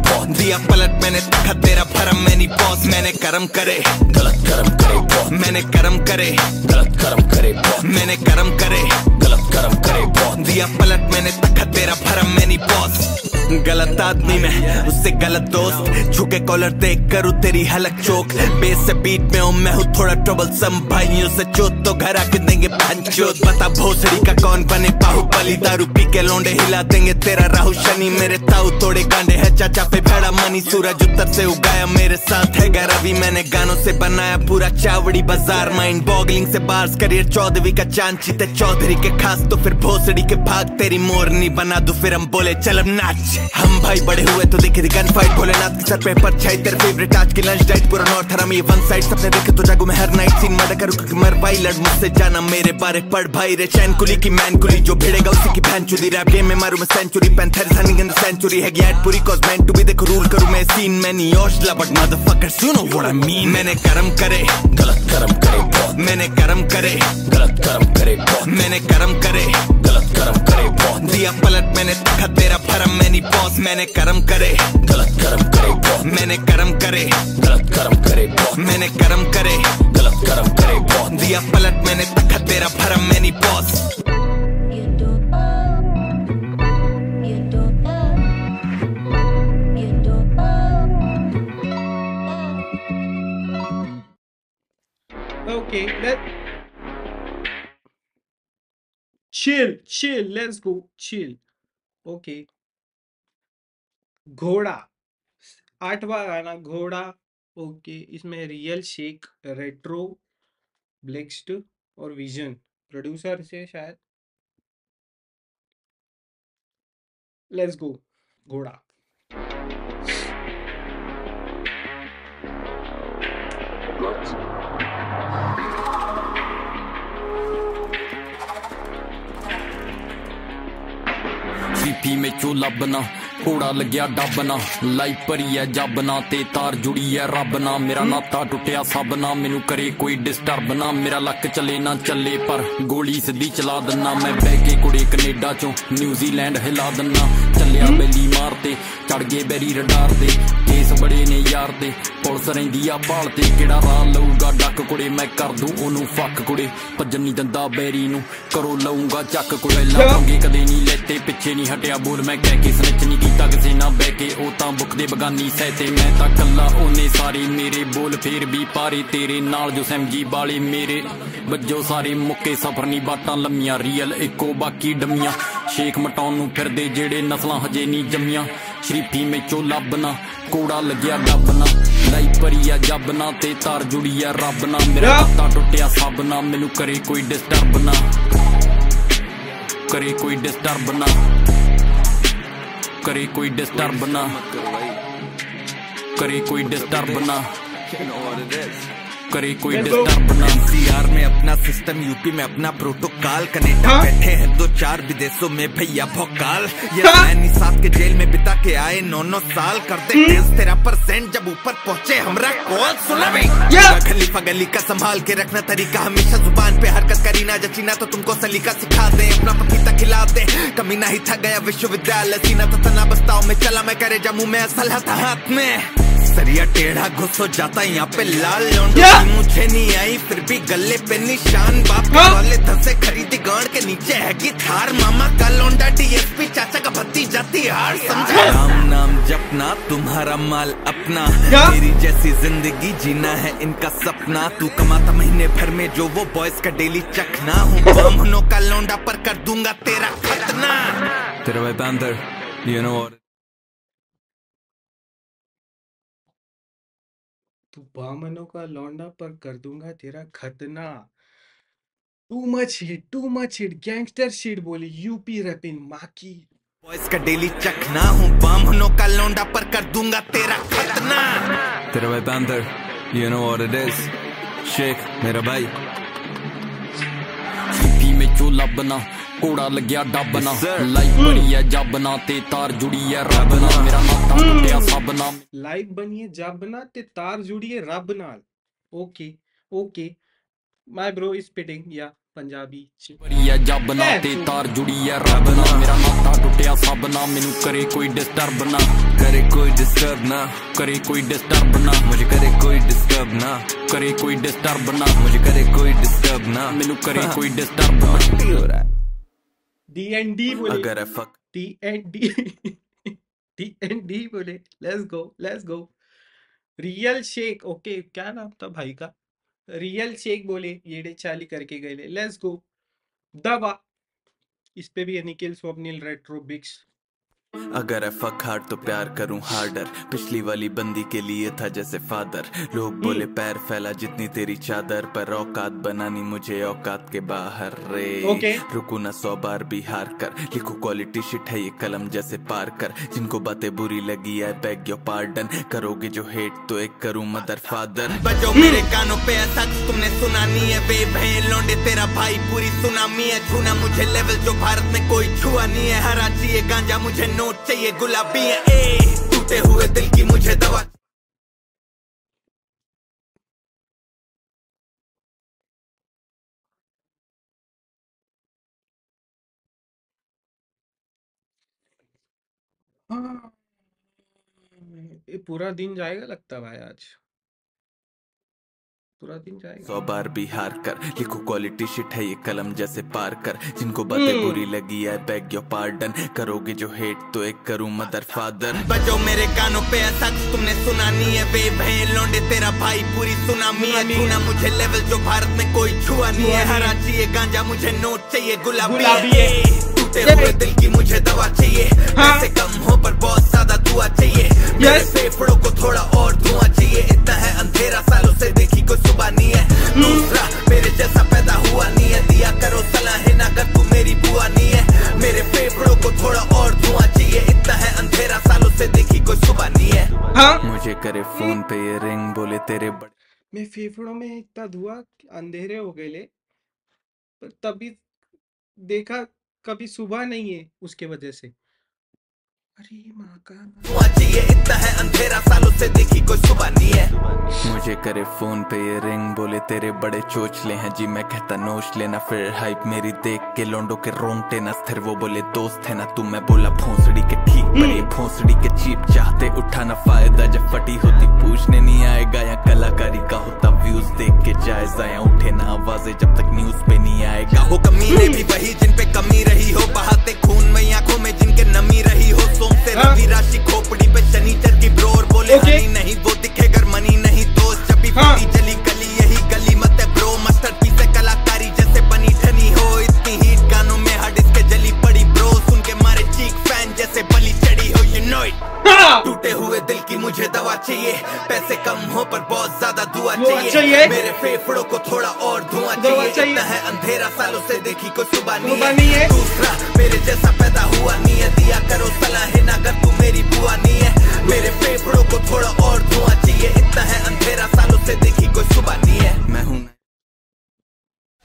पलट मैंने देखा तेरा भरम मैनी बॉस मैंने कर्म करे गलत कर्म करे बॉस मैंने कर्म करे गलत कर्म करे बॉस मैंने कर्म करे गलत कर्म करे बॉस दिया पलट मैंने देखा तेरा भरम मैनी बॉस गलत आदमी में उससे गलत दोस्त झुके कॉलर देख करूँ तेरी हलक चोक बेस से बीट में हूँ मैं हूँ थोड़ा ट्रबल सम भाइयों से चोट तो घर आके देंगे पंचोत बता भोसड़ी का कौन बने बाहुबली दारू पी के लौंडे हिला देंगे तेरा राहु शनि मेरे ताऊ थोड़े गांडे है चाचा पे भेड़ा मनी सूरज उत्तर से उगाया मेरे साथ है रवि मैंने गानों से बनाया पूरा चावड़ी बाजार माइंड बॉगलिंग से बार्स करियर 14वीं का चांद चीते चौधरी के खास तो फिर भोसड़ी के भाग तेरी मोरनी बना दू फिर हम बोले चल अब नाच हम भाई बड़े हुए तो देखे थी गन फाइट भोलेनाथ के सर पे परछाई तेरे फेवरेट आज की लंच डाइट पूरा नॉर्थ हराम ये वन साइड सपने देखे तो जागू मैं हर नाइट सीन मर्डर करूँ क्योंकि मर भाई लड़ मुझसे जाना मेरे बारे पढ़ भाई रे चैन कुली की मैन कुली जो भिड़ेगा उसी की बहन चुदी रैप गेम में मारू मैं century Panther running in the century है गैट पूरी कॉज मेंट टू बी देखो रूल करूँ मैं सीन मैं नहीं ओशला but motherfuckers you know what I mean मैंने कर्म करे गलत कर्म करे बॉस मैंने कर्म करे गलत कर्म करे बॉस मैंने कर्म करे गलत कर्म करे बॉस दिया पलट मैंने देखा तेरा भरम मैनी बॉस मैंने कर्म करे गलत कर्म करे बॉस मैंने कर्म करे गलत कर्म करे बॉस मैंने कर्म करे गलत कर्म करे बॉस दिया पलट मैंने देखा तेरा भरम many boss Okay, let's go chill. Okay. घोड़ा 8वां गाना घोड़ा ओके इसमें रियल शेख रेट्रो ब्लेक्स्ट और विजन प्रोड्यूसर से शायद लेट्स गो घोड़ा सीपी में चोला बना घोड़ा लग्या डबना लाइफ भरी है जबना ते तार जुड़ी है रबना मेरा नाता टुटिया सबना मैनू करे कोई डिस्टर्ब ना मेरा लक चले ना चले पर गोली सीधी चला दना मैं बह के कुड़े कनेडा चो न्यूजीलैंड हिला दना चलिया बेली मारते चढ़ गए बैरी रडार दे केस बड़े ने यार दे पुलिस रहिंदी आ भाल ते केड़ा राह लऊगा डक कुड़े मैं कर दूं ओनू फक कुड़े भजन नहीं दंदा बैरी नू करो लऊंगा चक कुड़े लाऊंगे कदे नहीं लेते पिछे नहीं हटिया बोल मैं कह के सनच नहीं कीता किसे ना बह के ओ तां बुक दे बगानी सहते मैं तां कल्ला ओने सारे मेरे बोल फिर भी पारे तेरे नाल जो समझी वाले मेरे बज्जो सारे मुक्के सफर नहीं बाटां लम्मियां रियल इको बाकी डमियां शेख मटाउन नू फिरदे जेड़े नस्लां हजे नहीं जम्मियां शरीफी में चोला बना कोड़ा लग्या डबना लाइफ भरी है जबना ते तार जुड़ी है रबना मेरा पत्ता टुटिया सबना मैनू करे कोई डिस्टर्ब ना करे कोई डिस्टर्ब ना करे कोई डिस्टर्ब ना करे कोई डिस्टर्ब ना करे कोई डिस्टर्ब ना एनसीआर में अपना सिस्टम यूपी में अपना प्रोटोकॉल कनेडा बैठे हैं 2-4 विदेशों में भैया भोकाल ये मैंने साथ के जेल में बिता के आए 9 साल करते टेंस 13% जब ऊपर पहुंचे हमरा कॉल सुना भाई खलीफा गली का संभाल के रखना तरीका हमेशा जुबान पे हरकत करी ना जचीना तो तुमको सलीका सिखा दे अपना पपीता खिला दे कमी ना ही था गया विश्वविद्यालय सीना तो तना बस्ताओ में चला मैं करे जमू में असलहा था हाथ में सरिया टेढ़ा घुस हो जाता यहाँ पे लाल लौंडा मुझे नहीं आई फिर भी गले पे निशान बाप वाले धसे खरीदी गाड़ के नीचे है कि थार मामा का लौंडा डीएसपी चाचा का भत्ती जाती हार समझा राम नाम जपना तुम्हारा माल अपना मेरी जैसी जिंदगी जीना है इनका सपना तू कमाता महीने भर में जो वो बॉयज का डेली चखना हूँ बामनों का लौंडा पर कर दूंगा तेरा खतना तेरा भाई बैंदर you know what तू बामनों का लौंडा पर कर दूंगा तेरा खतना too much hit gangster shit बोली यूपी रैपिंग माकी बॉयज का डेली चखना हूँ बामनों का लौंडा पर कर दूंगा तेरा खतना तेरा भाई बैंदर you know what it is Sheikh मेरा भाई सीपी में चोला बना कोड़ा लग्या डबना लाइफ भरी है जबना ते तार जुड़ी है रबना मेरा नाता टुटिया सबना लाइफ बनी है जबना ते तार जुड़ी है रब नाल okay my bro is spitting या पंजाबी परिया जब ना ते तार जुड़ी है रब ना मेरा नाता टुटिया सब ना मैनू करे कोई डिस्टर्ब ना करे कोई डिस्टर्ब ना करे कोई डिस्टर्ब ना मुझे करे कोई डिस्टर्ब ना करे कोई डिस्टर्ब ना मुझे करे कोई डिस्टर्ब ना मैनू करे कोई डिस्टर्ब ना हो रहा है D&D बोले अगर फक D&D D&D बोले let's go real shake okay क्या नाम था भाई का रियल शेक बोले येड़े चाली करके गए लेट्स गो दबा इस पे भी निखिल स्वप्निल रेट्रो बिक्स अगर है फक हार्ड तो प्यार करूं हार्डर पिछली वाली बंदी के लिए था जैसे फादर लोग बोले पैर फैला जितनी तेरी चादर पर औकात बनानी मुझे औकात के बाहर रे रुकू ना 100 बार भी हार कर लिखो क्वालिटी शिट है ये कलम जैसे पार कर जिनको बातें बुरी लगी है बेग योर पार्डन करोगे जो हेट तो एक करूं मदर फादर बजो मेरे कानों पे ऐसा तुमने सुना नहीं है बे भैं लौंडे तेरा भाई पूरी सुनामी है छूना मुझे लेवल जो भारत में कोई छुआ नहीं है हरा चाहिए गांजा मुझे नोट चाहिए गुलाबी है ए टूटे हुए दिल की मुझे दवा ये पूरा दिन जाएगा लगता भाई आज पूरा दिन जाएगा 100 बार भी हार कर लिखो क्वालिटी शिट है ये कलम जैसे पार कर जिनको बातें बुरी लगी है बेग योर पार्डन करोगे जो हेट तो एक करूं मदर फादर बजो मेरे कानों पे ऐसा तुमने सुना नहीं है बे भैं लौंडे तेरा भाई पूरी सुनामी है छूना मुझे लेवल जो भारत में कोई छुआ नहीं है हरा चाहिए गांजा मुझे नोट चाहिए गुलाबी है टूटे हुए दिल की मुझे दवा चाहिए पैसे कम हो पर बहुत ज्यादा दुआ चाहिए मेरे फेफड़ों को थोड़ा और धुआं चाहिए इतना है अंधेरा सालों से देखी कोई सुबह नहीं है दूसरा मेरे जैसा पैदा हुआ नहीं है दिया करो सलाहें ना कर तू मेरी बुआ नहीं है मेरे फेफड़ों को थोड़ा और धुआं चाहिए इतना है अंधेरा सालों से देखी कोई सुबह नहीं है मुझे करे फोन पे ये रिंग बोले तेरे बड़े मैं फेफड़ों में इतना धुआं अंधेरे हो गए पर तभी देखा कभी सुबह नहीं है उसके वजह से अरे माँ का चाहिए इतना है अंधेरा सालों से देखी कोई सुबह नहीं है मुझे करे फोन पे ये रिंग बोले तेरे बड़े चोचले हैं जी मैं कहता नोश लेना फिर हाइप मेरी देख के लोंडो के रोंगटे न स्थिर वो बोले दोस्त है ना तू मैं बोला भोंसड़ी के ठीक पर ये भोंसड़ी के चीप चाहते उठाना फायदा जब फटी होती पूछने नहीं आएगा या कलाकारी का होता व्यूज देख के जायजा या उठे ना आवाजें जब तक न्यूज पे नहीं आएगा हो कमीने भी वही जिन पे कमी रही हो बहाते खून में आंखों में जिनके नमी रही हो सोमते रवि राशि खोपड़ी पे शनिचर की ब्रोर बोले हनी नहीं वो दिखे घर मनी नहीं दोस्त जब भी जली गली यही गली मत है ब्रो मस्टर्ड पीस है कलाकारी जैसे बनी ठनी हो इतनी हीट गानों में हट इसके जली पड़ी ब्रो सुन के मारे चीक फैन जैसे बली चढ़ी हो यू नो इट टूटे हुए दिल की मुझे दवा चाहिए पैसे कम हो पर बहुत ज्यादा दुआ चाहिए मेरे फेफड़ों को थोड़ा और धुआं चाहिए इतना है अंधेरा सालों से देखी कोई सुबह नहीं है दूसरा मेरे जैसा पैदा हुआ नहीं है दिया करो सलाहें ना कर तू मेरी बुआ नहीं है मेरे फेफड़ों को थोड़ा और धुआं चाहिए इतना है अंधेरा सालों से देखी कोई सुबह नहीं है मैं हूं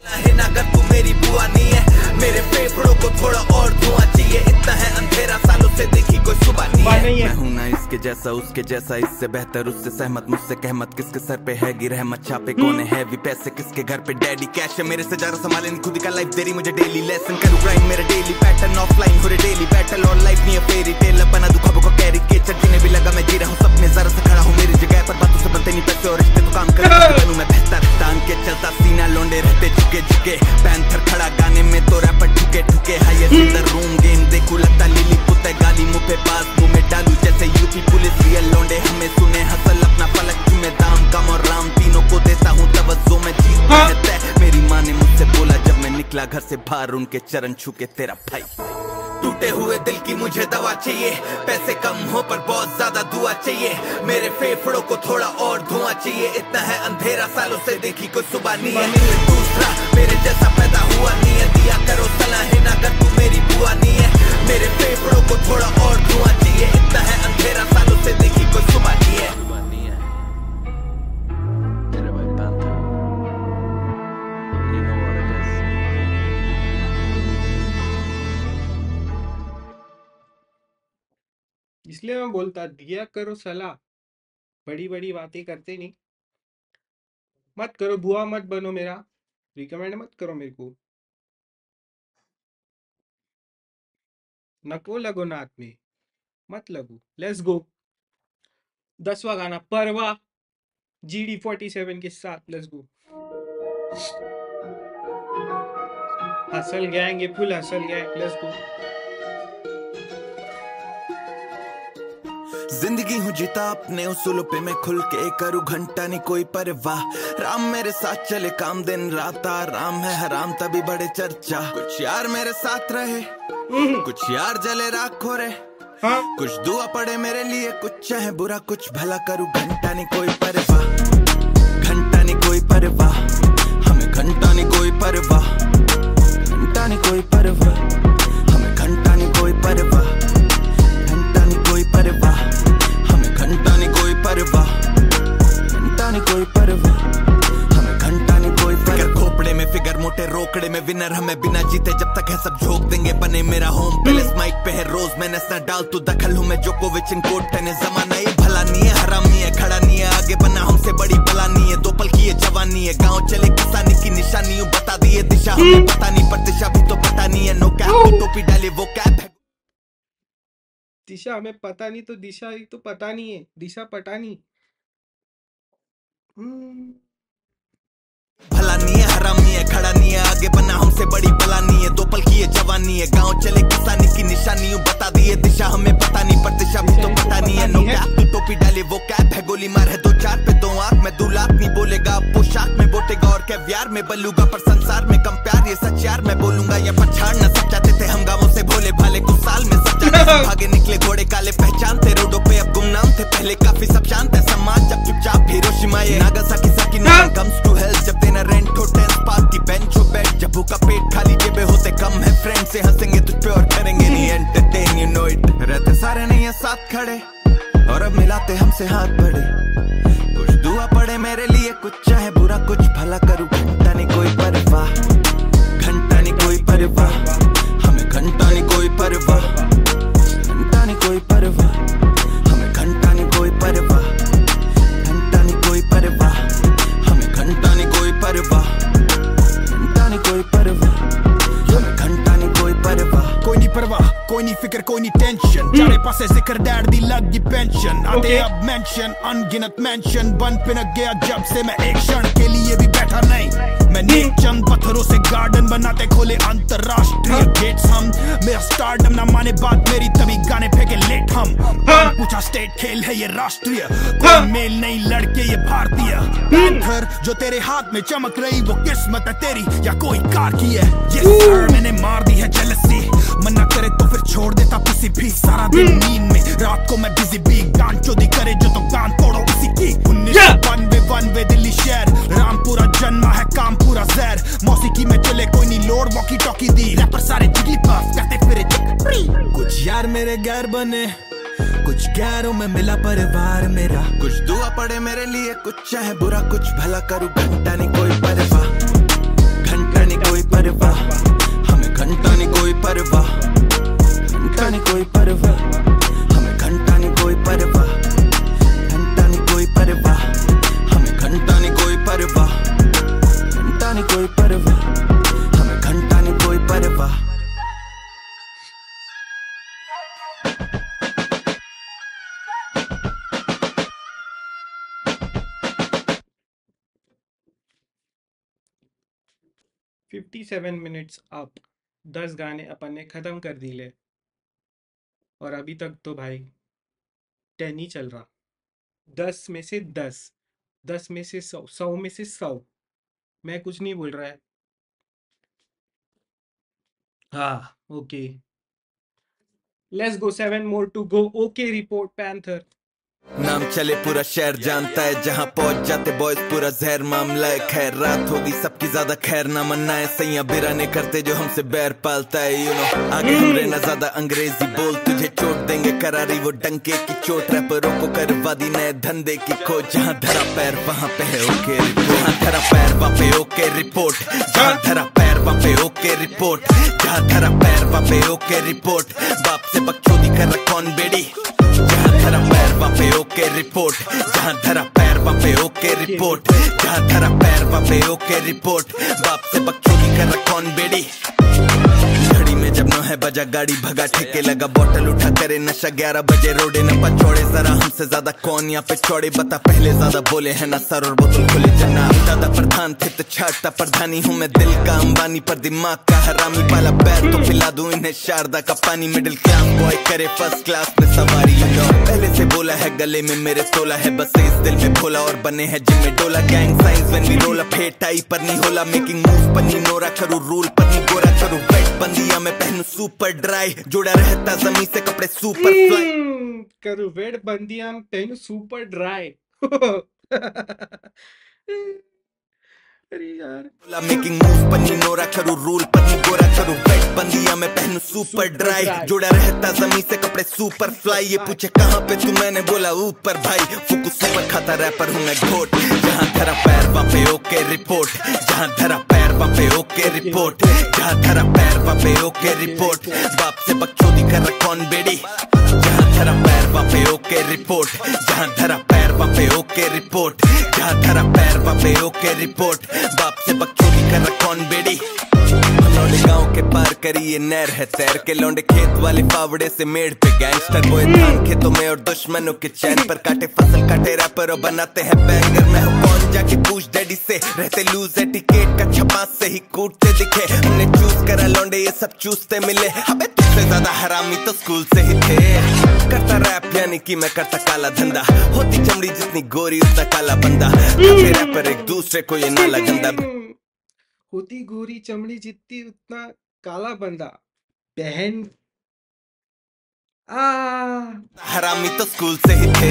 सलाहें ना कर तू मेरी बुआ नहीं है मेरे फेफड़ों को थोड़ा और धुआं चाहिए इतना है अंधेरा सालों से देखी कोई सुबह नहीं है मैं हूं ना इसके जैसा उसके जैसा इससे बेहतर उससे सहमत मुझसे कहमत किसके सर पे है गिर रहमत छापे कौन है हैवी पैसे किसके घर पे डैडी कैश है मेरे से ज्यादा संभाले खुद का लाइफ दे रही मुझे डेली लेसन करूं क्राइम मेरा डेली पैटर्न ऑफलाइन हो रहे डेली बैटल और लाइफ नहीं है फेरी टेल बना दुखाबो को कैरी के चटने भी लगा मैं जी रहा हूं सपने जरा से खड़ा हूं मेरी जगह पर बातों से बनते नहीं पैसे और रिश्ते तो काम करूं मैं बेहतर तान के चलता सीना लोंडे रहते झुके झुके पैंथर खड़ा गाने में तो रैपर ठुके ठुके highest in the room game देखूं लगता लिली पुते गाली मुंह पे बात मुंह में डालू जैसे यूपी पुलिस रियल लौंडे हमें सुने हसल अपना फलक तुम्हें दाम कम और राम तीनों को देता हूँ तवज्जो में जीत है मेरी माँ ने मुझसे बोला जब मैं निकला घर से बाहर उनके चरण छू के तेरा भाई टूटे हुए दिल की मुझे दवा चाहिए पैसे कम हो पर बहुत ज्यादा दुआ चाहिए मेरे फेफड़ों को थोड़ा और धुआं चाहिए इतना है अंधेरा सालों से देखी कोई सुबह नहीं है दूसरा मेरे जैसा पैदा हुआ नहीं है दिया करो सलाहें ना कर तू मेरी बुआ नहीं है मेरे फेफड़ों को थोड़ा और धुआं चाहिए इतना है अंधेरा सालों से देखी कोई सुबह नहीं है इसलिए मैं बोलता दिया करो सलाह बड़ी बड़ी बातें करते नहीं मत करो बुआ मत बनो मेरा रिकमेंड मत करो मेरे को, नको लगो नाथ में, मत लगो। Let's go. 10वां गाना परवा GD47 के साथ। Let's go. हसल गैंग, ये full hustle gang. Let's go. जिंदगी हूँ जीता अपने उसूलों पे मैं खुल के करूँ घंटा नहीं कोई परवाह। राम मेरे साथ चले काम दिन रात, राम है हराम तभी बड़े चर्चा। कुछ यार मेरे साथ रहे, कुछ यार जले राख हो रहे, कुछ दुआ पड़े मेरे लिए, कुछ चाहे बुरा कुछ भला करूँ घंटा नहीं कोई परवाह। घंटा नहीं कोई परवाह, हमें घंटा नहीं कोई परवाह। घंटा नहीं कोई परवाह, हमें घंटा नहीं कोई परवाह। घंटा नहीं कोई परवाह, हमें घंटा नहीं कोई परवाह। घंटा नहीं कोई परवाह, हमें घंटा नहीं कोई फिगर खोपड़े में फिगर मोटे रोकड़े में विनर हमें बिना जीते जब तक है सब झोंक देंगे। बने मेरा होम पैलेस माइक पे है रोज मैंने ना डाल तू दखल हूँ मैं जोकोविच इन कोर्ट टेनिस। जमाना ये भला नहीं है हरामी है, खड़ा नहीं है आगे बना हमसे बड़ी बला नहीं है। 2 पल की ये जवानी है, गाँव चले किसानी की निशानी हूँ, बता दिए दिशा हमें पता नहीं पर दिशा भी तो पता नहीं है। नो कैप टोपी डाले वो कैप है, दिशा हमें पता नहीं तो दिशा ही तो पता नहीं है, दिशा पता नहीं। भला नहीं है हरामी है, खड़ा नहीं है आगे बना हमसे बड़ी बला नहीं है। 2 पल की ये जवानी है, गाँव चले किसानी की निशानी हूँ, बता दिए दिशा हमें पता नहीं पर दिशा भी तो पता नहीं है। नो कैप तू टोपी डाले वो कैप है, गोली मार है 2-4 पे 2 आंख में 2 लाख नहीं बोलेगा पोशाक में बोटेगा और कैवियार में बलूगा पर संसार में कम प्यार ये सच यार मैं बोलूंगा या पछाड़ना। सब चाहते थे हम गाँवों से भोले भाले कुछ साल में सब चाहते भागे निकले घोड़े काले पहचानते रोडों पे अब गुमनाम थे पहले काफी सब शांत है समाज जब चुपचाप हिरोशिमा ये नागासाकी साकी no one comes to help जब देना रेंट हो 10 पार्क की बेंच हो बैठ जब भूखा पेट खाली जेबे होते कम है फ्रेंड से हंसेंगे तुझ पे और करेंगे नहीं एंटरटेन यू नो इट। रहते सारे नहीं है साथ खड़े और अब मिलाते हमसे हाथ बड़े, कुछ दुआ पड़े मेरे लिए कुछ चाहे बुरा कुछ भला करूँ घंटा नहीं कोई परवाह। घंटा नहीं कोई परवाह, हमें घंटा नहीं कोई परवाह। घंटा नहीं कोई परवाह, हमें घंटा नहीं कोई परवाह। घंटा नहीं कोई परवाह, हमें घंटा नहीं कोई परवाह। घंटा नहीं कोई परवाह, हमें घंटा नहीं कोई परवाह। कोई नहीं परवाह कोई नहीं फिक्र कोई नहीं टेंशन, चारे पासे जिक्र डैड दी लग गई पेंशन। आते अब मेंशन अनगिनत मेंशन बन पिनक गया जब से मैं एक क्षण के लिए भी बैठा नहीं। मैं नेक चंद पत्थरों से गार्डन बनाते खोले अंतरराष्ट्रीय गेट्स हम। मेरा स्टारडम ना माने बात मेरी तभी गाने फेंके लेट हम। पूछा स्टेट खेल है ये राष्ट्रीय, कोई मेल नहीं लड़के ये भारतीय। पैंथर जो तेरे हाथ में चमक रही वो किस्मत है तेरी या कोई कार की है। ये सर मैंने मार दी है जेलसी, मना करे तो फिर छोड़ देता किसी भी। सारा दिन नींद में रात को मैं बिजी भी, गान चोदी करे जो तो गान तोड़ो किसी की। 1991 दिल्ली शहर रामपुरा जन्मा है काम पूरा जहर। मौसीकी में चले कोई नहीं लोड वॉकी टॉकी दी, रैपर सारे जिगली पफ करते फिरे फ्री। कुछ यार मेरे गैर बने कुछ गैरों में मिला परिवार मेरा, कुछ दुआ पड़े मेरे लिए कुछ चाहे बुरा कुछ भला करूँ घंटा नहीं कोई परवाह। घंटा नहीं कोई परवाह, हमें घंटा नहीं कोई परवाह। घंटा नहीं कोई परवाह, हमें घंटा नहीं कोई परवाह। घंटा नहीं कोई परवाह, हमें घंटा नहीं कोई परवाह। घंटा नहीं कोई परवाह, हमें घंटा नहीं कोई परवाह। $57 minutes अप। 10 गाने अपन ने खत्म कर दिए और अभी तक तो भाई 10 ही चल रहा। 10 में से 10, 10 में से 100, 100 में से 100। मैं कुछ नहीं बोल रहा है। हाँ okay, let's go. 7 more to go। Okay report panther. नाम चले पूरा शहर जानता है जहाँ पहुँच जाते बॉयज पूरा जहर। मामला है खैर रात होगी सबकी ज्यादा खैर ना मन्ना है सैया बिराने करते जो हमसे बैर पालता है। यू नो आगे हमरे ना ज्यादा अंग्रेजी बोल तुझे चोट देंगे करारी वो डंके की चोट। रैपरों को करवा दी नए धंधे की खोज, जहाँ धरा पैर वहाँ पे है ओके रिपोर्ट। जहाँ धरा पैर वहाँ पे ओके रिपोर्ट। जहाँ धरा पैर वहाँ पे ओके रिपोर्ट, जहाँ धरा पैर वहाँ पे ओके रिपोर्ट, बाप से बकचोदी कर रहा कौन बेड़ी, जहाँ धरा पैर वहाँ पे ओके रिपोर्ट, जहाँ धरा पैर वहाँ पे ओके रिपोर्ट, जहाँ धरा पैर वहाँ पे ओके रिपोर्ट, बाप से बकचोदी कर रहा कौन बेड़ी। घड़ी में जब 9 है बजा गाड़ी भगा ठेके लगा बोतल उठा करे नशा 11 बजे रोडे न पछोड़े जरा हमसे ज्यादा कौन यहाँ पे चौड़े बता पहले ज्यादा बोले है ना सर और बोतल खुले जना दादा प्रधान थे तो छाटता प्रधानी हूँ मैं दिल का अंबानी पर दिमाग का हरामी पाला पैर तो पिला दूं इन्हें शारदा का पानी मिडिल क्लास बॉय करे फर्स्ट क्लास में सवारी पहले से बोला है गले में मेरे तोला है बस इस दिल में भोला और बने हैं जिम में डोला gang signs when we roll up hate I पर नहीं होला मेकिंग मूव पन्नी नोरा करूँ रूल पर नहीं गोरा करूँ वेट बंदिया मैं पहनूं सुपर ड्राई जोड़ा रहता जमीन से कपड़े सुपर फ्लाई करूँ वेट बंदिया में पहनूं सुपर ड्राई अरे यार मेकिंग मूव पन्नी नोरा करूँ रूल पन्नी गोरा करूँ वेट बंदिया मैं पहनूं सुपर ड्राई जोड़ा रहता जमीन से कपड़े सुपर फ्लाई ये पूछे कहाँ पे तू मैंने बोला ऊपर भाई फुकू सुपर खाता रैपर हूँ मैं घोट जहाँ धरा पैर वहाँ पे ओके रिपोर्ट जहाँ धरा पैर वहाँ पे ओके रिपोर्ट जहाँ धरा पैर वहाँ पे ओके रिपोर्ट बाप से बकचोदी कर रहा कौन बेड़ी जहाँ धरा पैर वहाँ पे ओके रिपोर्ट जहाँ धरा पैर वहाँ पे ओके रिपोर्ट जहाँ धरा पैर वहाँ पे ओके रिपोर्ट बाप से बकचोदी कर रहा कौन बेड़ी लौंडे गांव के पार करी ये नहर है तैर के लौंडे खेत वाले फावड़े से मेड़ पे गैंगस्टर बोए धान खेतों में और दुश्मनों के चैन पर काटे फसल काटे रैपर और बनाते हैं बैंगर मैं हूँ कौन जाके पूछ डैडी से रहते लूज एटिकेट का छपास से ही कूटते दिखे हमने चूज करा लौंडे ये सब चूसते मिले अबे तुझसे ज्यादा हरामी तो स्कूल से ही थे करता रैप यानी कि मैं करता काला धंधा होती चमड़ी जितनी गोरी उतना काला बंदा रैपर एक दूसरे को ये नाला गंदा होती गोरी चमड़ी जितनी उतना काला बंदा बहन हरामी तो स्कूल से ही थे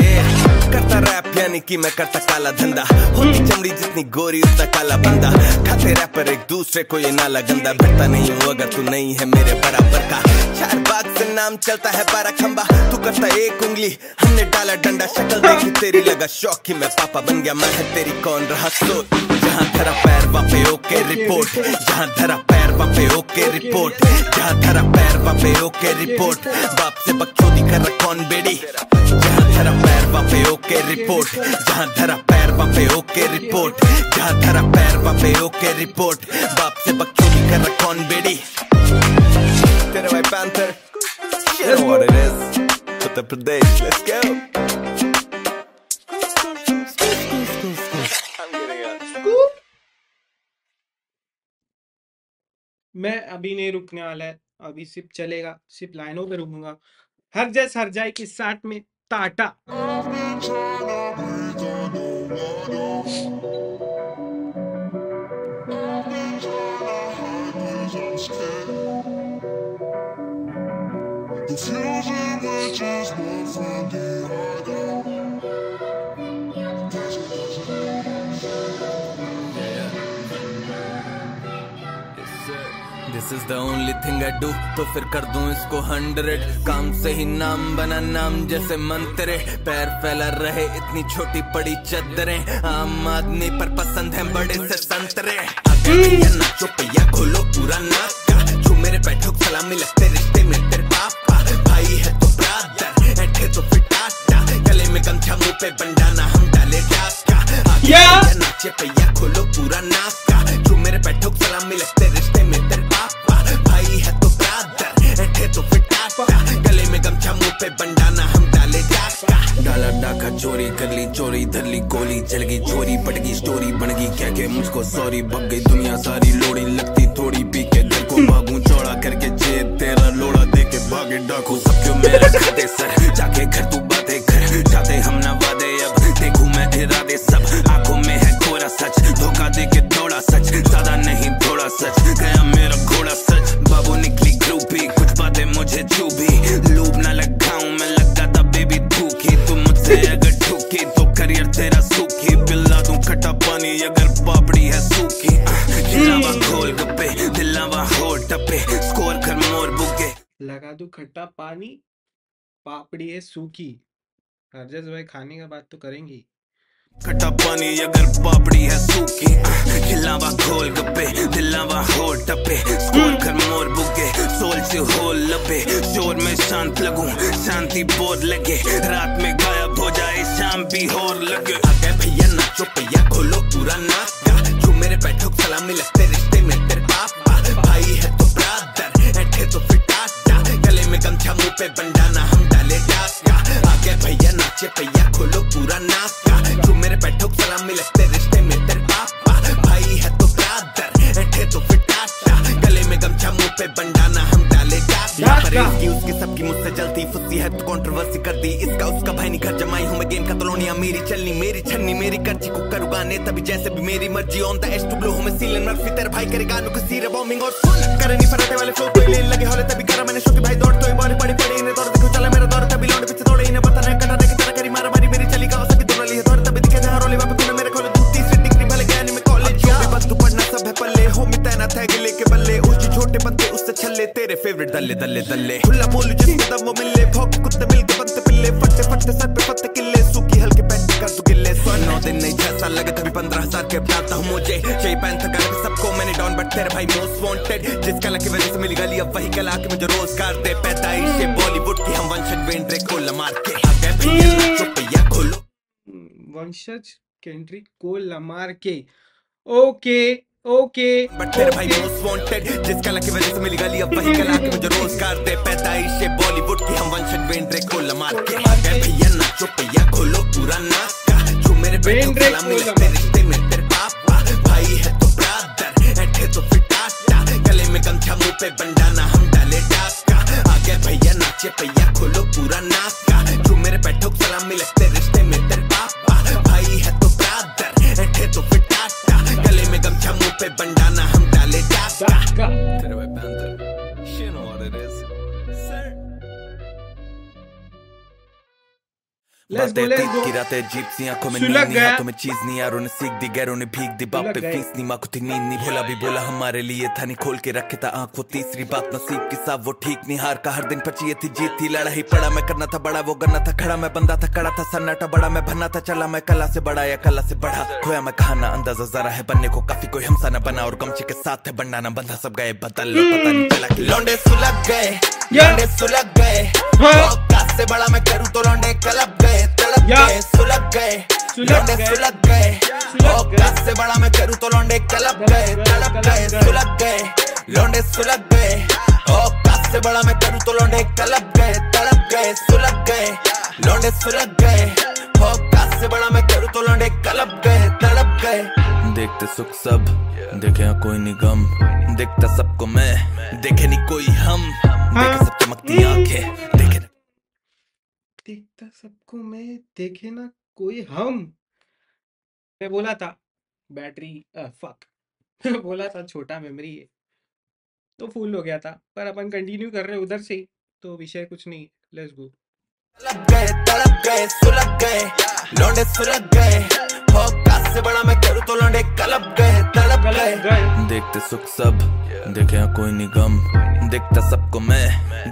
करता रैप यानी कि मैं करता काला धंधा होती चमड़ी जितनी गोरी उतना काला बंदा खाते रैपर एक दूसरे को ये नाला गंदा भिड़ता नहीं हूँ अगर तू नहीं है मेरे बराबर का 4 बाग से नाम चलता है 12 खंबा तू करता 1 उंगली हमने डाला डंडा शक्ल देखी तेरी लगा शौक की मैं पापा बन गया मैं है तेरी कौन रहा सोच जहाँ धरा पैर वहाँ पे ओके रिपोर्ट जहाँ धरा पैर वहाँ पे ओके रिपोर्ट जहाँ धरा पैर वहाँ पे ओके रिपोर्ट बाप से बकचोदी कर रहा कौन बेड़ी जहाँ धरा पैर वहाँ पे ओके रिपोर्ट जहाँ धरा पैर वहाँ पे ओके रिपोर्ट जहाँ धरा पैर वहाँ पे ओके रिपोर्ट बाप से बकचोदी कर रहा कौन बेड़ी तेरे भाई panther you know what it is Uttar Pradesh let's go मैं अभी नहीं रुकने वाला है अभी सिर्फ चलेगा सिर्फ लाइनों पे रुकूंगा हर जैस हर जाए के साथ में Tata This is the only thing I do तो फिर कर दूं इसको 100 काम से ही नाम बना नाम जैसे मंत्रे पैर फैला रहे इतनी छोटी पड़ी चद्दरें आम आदमी पर पसंद है बड़े से संतरे आगे भैया नाचो भैया खोलो पूरा नाका जो मेरे पैठों सलामी लगते रिश्ते में तेरे पापा भाई है तो ब्रादर ऐठे तो फिर टाटा गले में गमछा मुंह पे बंडाना हम डाले डाका आगे भैया नाचे भैया खोलो पूरा नाका जो मेरे पैठों सलामी लगते रिश्ते में तेरे गले में गमछा मुंह पे बंडाना हम डाले डाका डाला डाका चोरी कर ली चोरी धर ली गोली चल गई चोरी पट गई स्टोरी बन गई क्या के मुझको सॉरी भग गई दुनिया सारी लोड़ी लगती थोड़ी पी के दिल को भागूं चौड़ा करके जेब तेरा लोड़ा दे के भागे डाकू सब क्यों मेरे खाते सर जाके घर तू बातें कर जाते हम ना वादे अब देखूं मैं इरादे सब आंखों में है कोरा सच धोखा दे के थोड़ा सच ज्यादा नहीं थोड़ा सच गया मेरा घोड़ा सच बाबू निकली ग्रूपी कुछ बातें मुझे चुभी लूप ना लगाऊं मैं लगा था बेबी धूखी तू मुझसे अगर ठूकी तो करियर तेरा सूखी पिला दूं खट्टा पानी अगर पापड़ी है सूखी दिलावा खोल गप्पे दिलावा होठ टप्पे स्कोर कर मोर बुके लगा दूं खट्टा पानी पापड़ी है सूखी हरजस भाई खाने का बात तो करेंगे खट्टा पानी अगर पापड़ी है सूखी, खिलावा घोल गप्पे, दिलावा हो टप्पे, स्कोर कर मोर बुगे, सोल से हो लबे, शोर में शांत लगूं, शांति बोर लगे, रात में गायब हो जाए शाम भी होर लगे। आगे भैया नाचो भैया खोलो पूरा नाका, जो मेरे बैठो सलामी लगते रिश्ते में तेरे पापा, भाई है तो ब्रदर, ऐठे तो फिटाटा, गले में गमछा मुंह पे बंडाना हम डाले डाका। आगे भैया नाचे भैया खोलो पूरा नाका, जो मेरे बैठो सलामी लगते रिश्ते में तेरे पापा, भाई है तो ब्रदर, ऐठे तो फिटाटा, गले में गमछा मुंह पे बंडाना हम डाले डाका। परेश की उसकी सबकी मुझसे जलती फुस्सी है तो कंट्रोवर्सी कर दी, इसका उसका भाई नहीं घर जमाई हूँ मैं गेम का तोलोनिया, मेरी चलनी मेरी छन्नी मेरी कर्ची को कर उगाने तभी जैसे भी मेरी मर्जी। On the edge to blow हूँ मैं सीलन मर्फी, तेरे भाई करेगा नु किसी रे बॉम्बिंग और करनी फराटे वाले फ्लो कोई लेने लगे होले तभी करा मैंने शो के भाई दौड़ तो बड़ी बड़ी पड़ी इन्हें दौड़ देखो चला मेरा दौड़ तभी लौट पीछे दौड़े इन्हें पता नहीं कटा की तरह करी मारा मारी मेरी चली गाँव सकी दूर ली दौड़ तभी दिखे जहाँ रोले वापस तूने मेरे खोले दूसरी से डिग्री भले गया नहीं मैं कॉलेज या बस तू पढ़ना सब है पल्ले हो मिटाना था गिले के बल्ले ऊंची छोटे पत्ते उससे छल्ले तेरे फेवरेट दल्ले दल्ले दल्ले खुला बोलू जिसके दम वो मिले भौक कुत्ते मिल के बनते पिल्ले फट्टे फट्टे सर पे फट्टे किले सूखी हल्के पैंट कर तू गिले 9 दिन नहीं 6 साल लगे कभी 15,000 के अपनाता हूँ मुझे चाहिए पैंट कर सबको मैंने डाउन बट तेरे भाई मोस्ट वांटेड जिस कला की वजह से मिली गली अब वही कला के मुझे रोजगार दे पैदाइश है बॉलीवुड की हम वंशज वेंट्रे को लमार के आगे भैया नाचो भैया खोलो वंशज केंट्री को लमार के ओके ओके बट तेरे भाई मोस्ट वांटेड जिस कला की वजह से मिली गली अब वही कला के मुझे रोजगार दे पैदाइश है बॉलीवुड की हम वंशज वेंट्रे को लमार के आगे भैया नाचो भैया खोलो पूरा नाका जो मेरे बेटे सलामी लगते रिश्ते में तेरे पापा भाई है तो ब्रदर ऐठे तो फिटाटा गले में गमछा मुंह पे बंडाना हम डाले डाका आगे भैया नाचे भैया खोलो पूरा नाका जो मेरे बैठो सलामी लगते रिश्ते में तेरे पापा भाई है तो ब्रदर ऐठे तो फिटाटा गले में गमछा मुंह पे बंडाना हम डाले डाका तेरे भाई panther you know what it is sir गिराते जीप सी आंखों में नींद नहीं हाथों में चीज नहीं यारों ने सीख दी गैरों ने भीग दी बाप पे फीस नहीं माँ को थी नींद नहीं भोला भी बोला हमारे लिए था नहीं खोल के रखे था आंख वो तीसरी बात नसीब की साहब वो ठीक नहीं हार का हर दिन पर चाहिए थी जीत थी लड़ा ही पड़ा मैं करना था बड़ा वो करना था खड़ा मैं बंदा था कड़ा था सन्नाटा बड़ा मैं भरना था चला मैं कला से बड़ा या कला से बढ़ा खोया मैं कहाना अंदाजा जरा है बनने को काफी कोई हमसा न बना और गमछे के साथ है बंडा न बंधा सब गए बदल लो पता नहीं चला कि लौंडे सुलग गए लौंडे सुलग गए औकात से बड़ा मैं करूँ तो लौंडे कलब गए तड़प गए सुलग गए लौंडे सुलग गए औकात से बड़ा मैं करूँ तो लौंडे कलब गए तड़प गए सुलग गए लौंडे सुलग गए औकात से बड़ा मैं करूँ तो लौंडे कलब गए तड़प गए सुलग गए लौंडे सुलग गए औकात से बड़ा मैं करूँ तो लौंडे कलब गए तड़प गए देखते सुख सब देखे कोई नहीं गम देखता सबको मैं देखे नहीं कोई हम देखे सब चमकती आंखें देखता सबको मैं देखे ना कोई हम मैं बोला था बैटरी फक बोला था छोटा मेमोरी है तो फुल हो गया था पर अपन कंटिन्यू कर रहे उधर से ही तो विषय कुछ नहीं लेट्स गो तड़प गए सुलग गए लौंडे सुलग गए औकात से बड़ा मैं करूँ तो लौंडे कलब गए तड़प गए देखते सुख सब देखे कोई नहीं गम देखता सबको मैं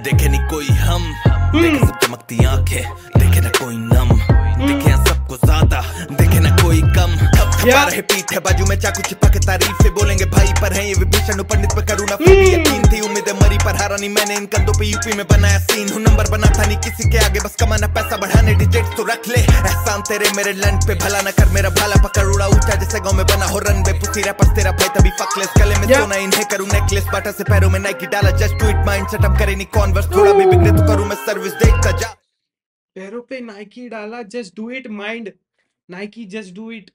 देखे नहीं कोई हम देखे सब चमकती आंखें देखे ना कोई नम देखे सबको ज्यादा देखे ना कोई कम थपथपा रहे पीठ है बाजू में चाकू छिपा के तारीफ से बोलेंगे भाई पर है ये विभीषण पंडित पे करूँ ना फिर भी यकीन थी उम्मीदें मरी पर हारा नहीं मैंने इन कंधों पे यूपी में बनाया सीन हूँ नंबर बना था नहीं किसी के आगे बस कमाना पैसा बढ़ाने डिजिट तो रख ले एहसान तेरे मेरे लंड पे भला न कर मेरा भाला पकड़ उड़ा ऊंचा जैसे गाँव में बना हो रन बे पुसी रैपर्स तेरा भाई तभी फकलेस गले में सोना इन्हें करूँ नेकलेस बाटा से पैरों में नाइकी डाला just do it mind setup करे नहीं कॉन्वर्स थोड़ा भी बिगड़े तो करूँ मैं सर्विस देखता जा पैरों पे नाइकी डाला just do it mind Nike just do it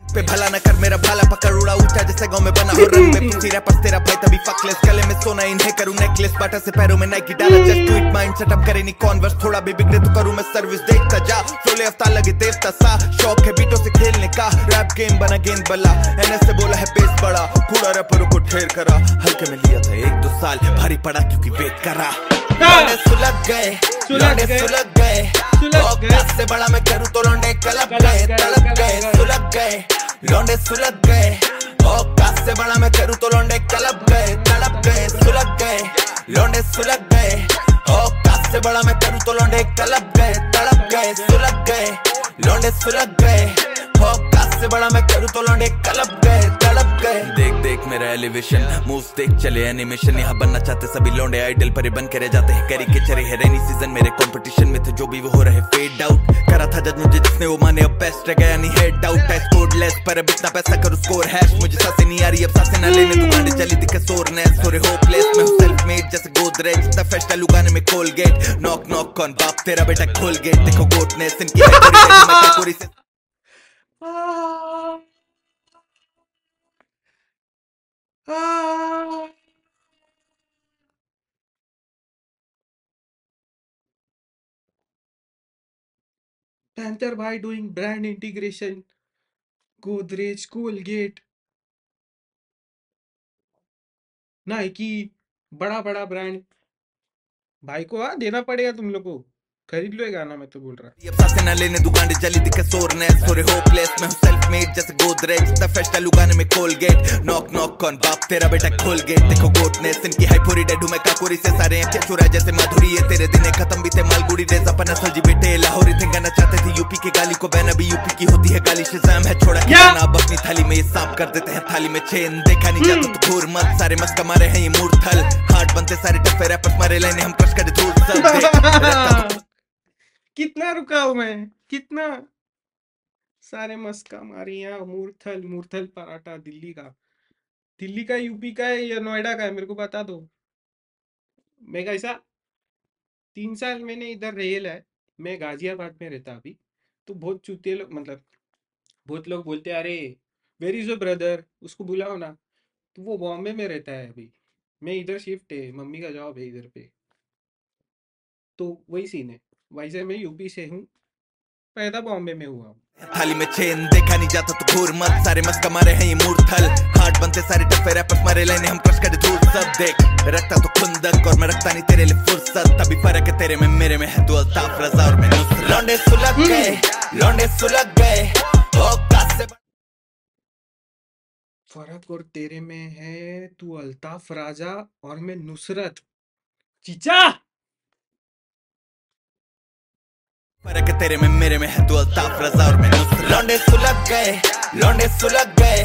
पे भला न कर मेरा भाला पकड़ उड़ा ऊंचा जैसे गाँव में बना हो रन में पुसी रैपर्स तेरा भाई तभी फकलेस गले में सोना इन्हें करूँ नेकलेस बाटा से पैरों में नाइकी डाला just do it mind setup करे नहीं कॉन्वर्स थोड़ा भी बिगड़े तो करूँ मैं सर्विस देखता जा सोले हफ्ता लगे देवता सा शौक है बीटों से खेलने का रैप गेम बना गेंद बल्ला एनएस से बोला है बेस बड़ा कूड़ा रैपरों को ढेर करा हल्के में लिया था 1-2 साल भारी पड़ा क्योंकि वेट करा लौंडे सुलग गए लौंडे सुलग गए औकात से बड़ा मैं करूँ तो लौंडे कलब गए तड़प गए सुलग गए लौंडे सुलग गए औकात से बड़ा मैं करूँ तो लौंडे कलब गए तड़प गए सुलग गए लौंडे सुलग गए औकात औकात से बड़ा मैं करूँ तो लौंडे कलप गए, तड़प गए, सुलग गए, लौंडे सुलग गए। औकात से बड़ा मैं करूँ तो लौंडे कलप गए, तड़प गए। देख देख मेरा एलिवेशन, मूव्स देख चले एनिमेशन। यहाँ बनना चाहते सभी लौंडे आइडल पर बन के रह जाते हैं कैरिकेचर है। रेनी सीजन मेरे कंपटीशन में थे जो भी वो हो रहे फेड आउट। करा था जज मुझे जिसने वो माने अब बेस्ट रह गया नहीं हेड आउट। स्कोर लेस पर अब इतना पैसा करूँ स्कोर हैश। मुझे सांसें नहीं आ रही अब सांसें ना लेने दुकानें चली दिखे सोरनेस। थोड़े होपलेस मैं हूँ सेल्फ मेड जैसे गोदरेज। इतना फेस्टा लुगाने में कोलगेट। नॉक नॉक कौन बाप तेरा बेटा खोल गेट। देखो गोटनेस इनकी है से Panther by doing brand integration, Godrej, Colgate, Nike, बड़ा बड़ा ब्रांड भाई को देना पड़ेगा तुम लोग को। खरीद लो ये गाना, मैं तो बोल रहा अब सांसें ना लेने दुकानें चली दिखे सोरनेस। थोड़े होपलेस मैं हूँ सेल्फ मेड जैसे गोदरेज। इतना फेस्टा लुगाने में कोलगेट। नॉक नॉक कौन बाप तेरा बेटा खोल गेट। देखो गोटनेस इनकी हाई पूरी डेडू मैं काकोरी से सारे आंखें चुरा जैसे माधुरी है। तेरे दिन खत्म भी थे मालगुड़ी रेज अपना सलजी बेटे लाहौरी थे। गाना चाहते थे यूपी के गाली को बैन अभी यूपी की होती है गाली। शिजाम है छोड़ा क्या अब अपनी थाली में ये सांप कर देते हैं थाली में चेन। देखा नहीं जाता तो घूर मत सारे मस्त कमा रहे हैं ये मूर्थल। हार्ट बनते सारे टफे रैपर्स मारे लाइने हम क्रश कर धूल सब। कितना रुका हूं मैं, कितना सारे मस्का मारिया। मूर्थल, मूर्थल पराठा दिल्ली का यूपी का है या नोएडा का है मेरे को बता दो। मैं कैसा 3 साल मैंने इधर रहेला है। मैं गाजियाबाद में रहता अभी। तो बहुत चूतिए लोग, मतलब बहुत लोग बोलते अरे वेर इज योर ब्रदर, उसको बुलाओ ना। तो वो बॉम्बे में रहता है अभी। मैं इधर शिफ्ट है, मम्मी का जॉब है इधर पे। तो वही सीन है। वैसे मैं यूपी से हूँ, पैदा बॉम्बे में हुआ हूँ। थाली में चेन देखा नहीं जाता तो घूर मत सारे मस्त कमा रहे हैं ये मूर्थल। हार्ट बनते सारे टफे रैपर्स मारे लाइने हम क्रश कर धूल सब। देख रखता तो खुंदक और मैं रखता नहीं तेरे लिए फुर्सत। तभी फर्क है तेरे में मेरे में है तू अल्ताफ रजा और मैं नुसरत। लौंडे सुलग गए, लौंडे सुलग गए। औकात से फर्क और तेरे में है तू अल्ताफ राजा और मैं नुसरत। चीचा फर्क है तेरे में मेरे में है तू अल्ताफ रजा और मैं नुसरत। लौंडे सुलग गए, लौंडे सुलग गए।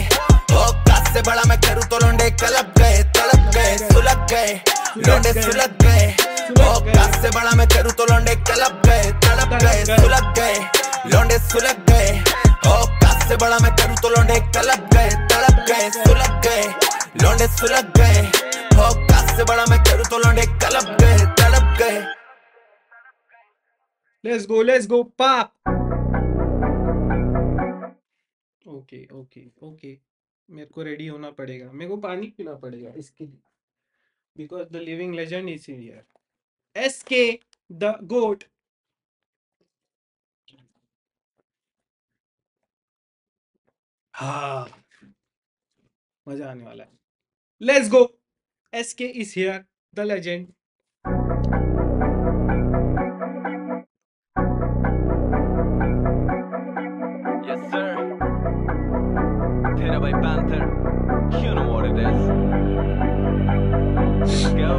औकात से बड़ा मैं करूँ तो लौंडे कलप गए, तड़प गए, सुलग गए, लौंडे सुलग गए। औकात से बड़ा मैं करूँ तो लौंडे कलप गए, तड़प गए, सुलग गए, लौंडे सुलग गए। औकात से बड़ा मैं करूँ तो लौंडे कलप गए, तड़प गए, सुलग गए, लौंडे सुलग गए। औकात से बड़ा मैं करूँ तो लौंडे कलप गए, तड़प गए। Let's go, pop. ओके मेरे को रेडी होना पड़ेगा। मेरे को पानी पीना पड़ेगा इसके लिए, because the living legend is here. SK the goat. हाँ मजा आने वाला है। Let's go. SK is here the legend. By Panther, you know what it is. Let's go.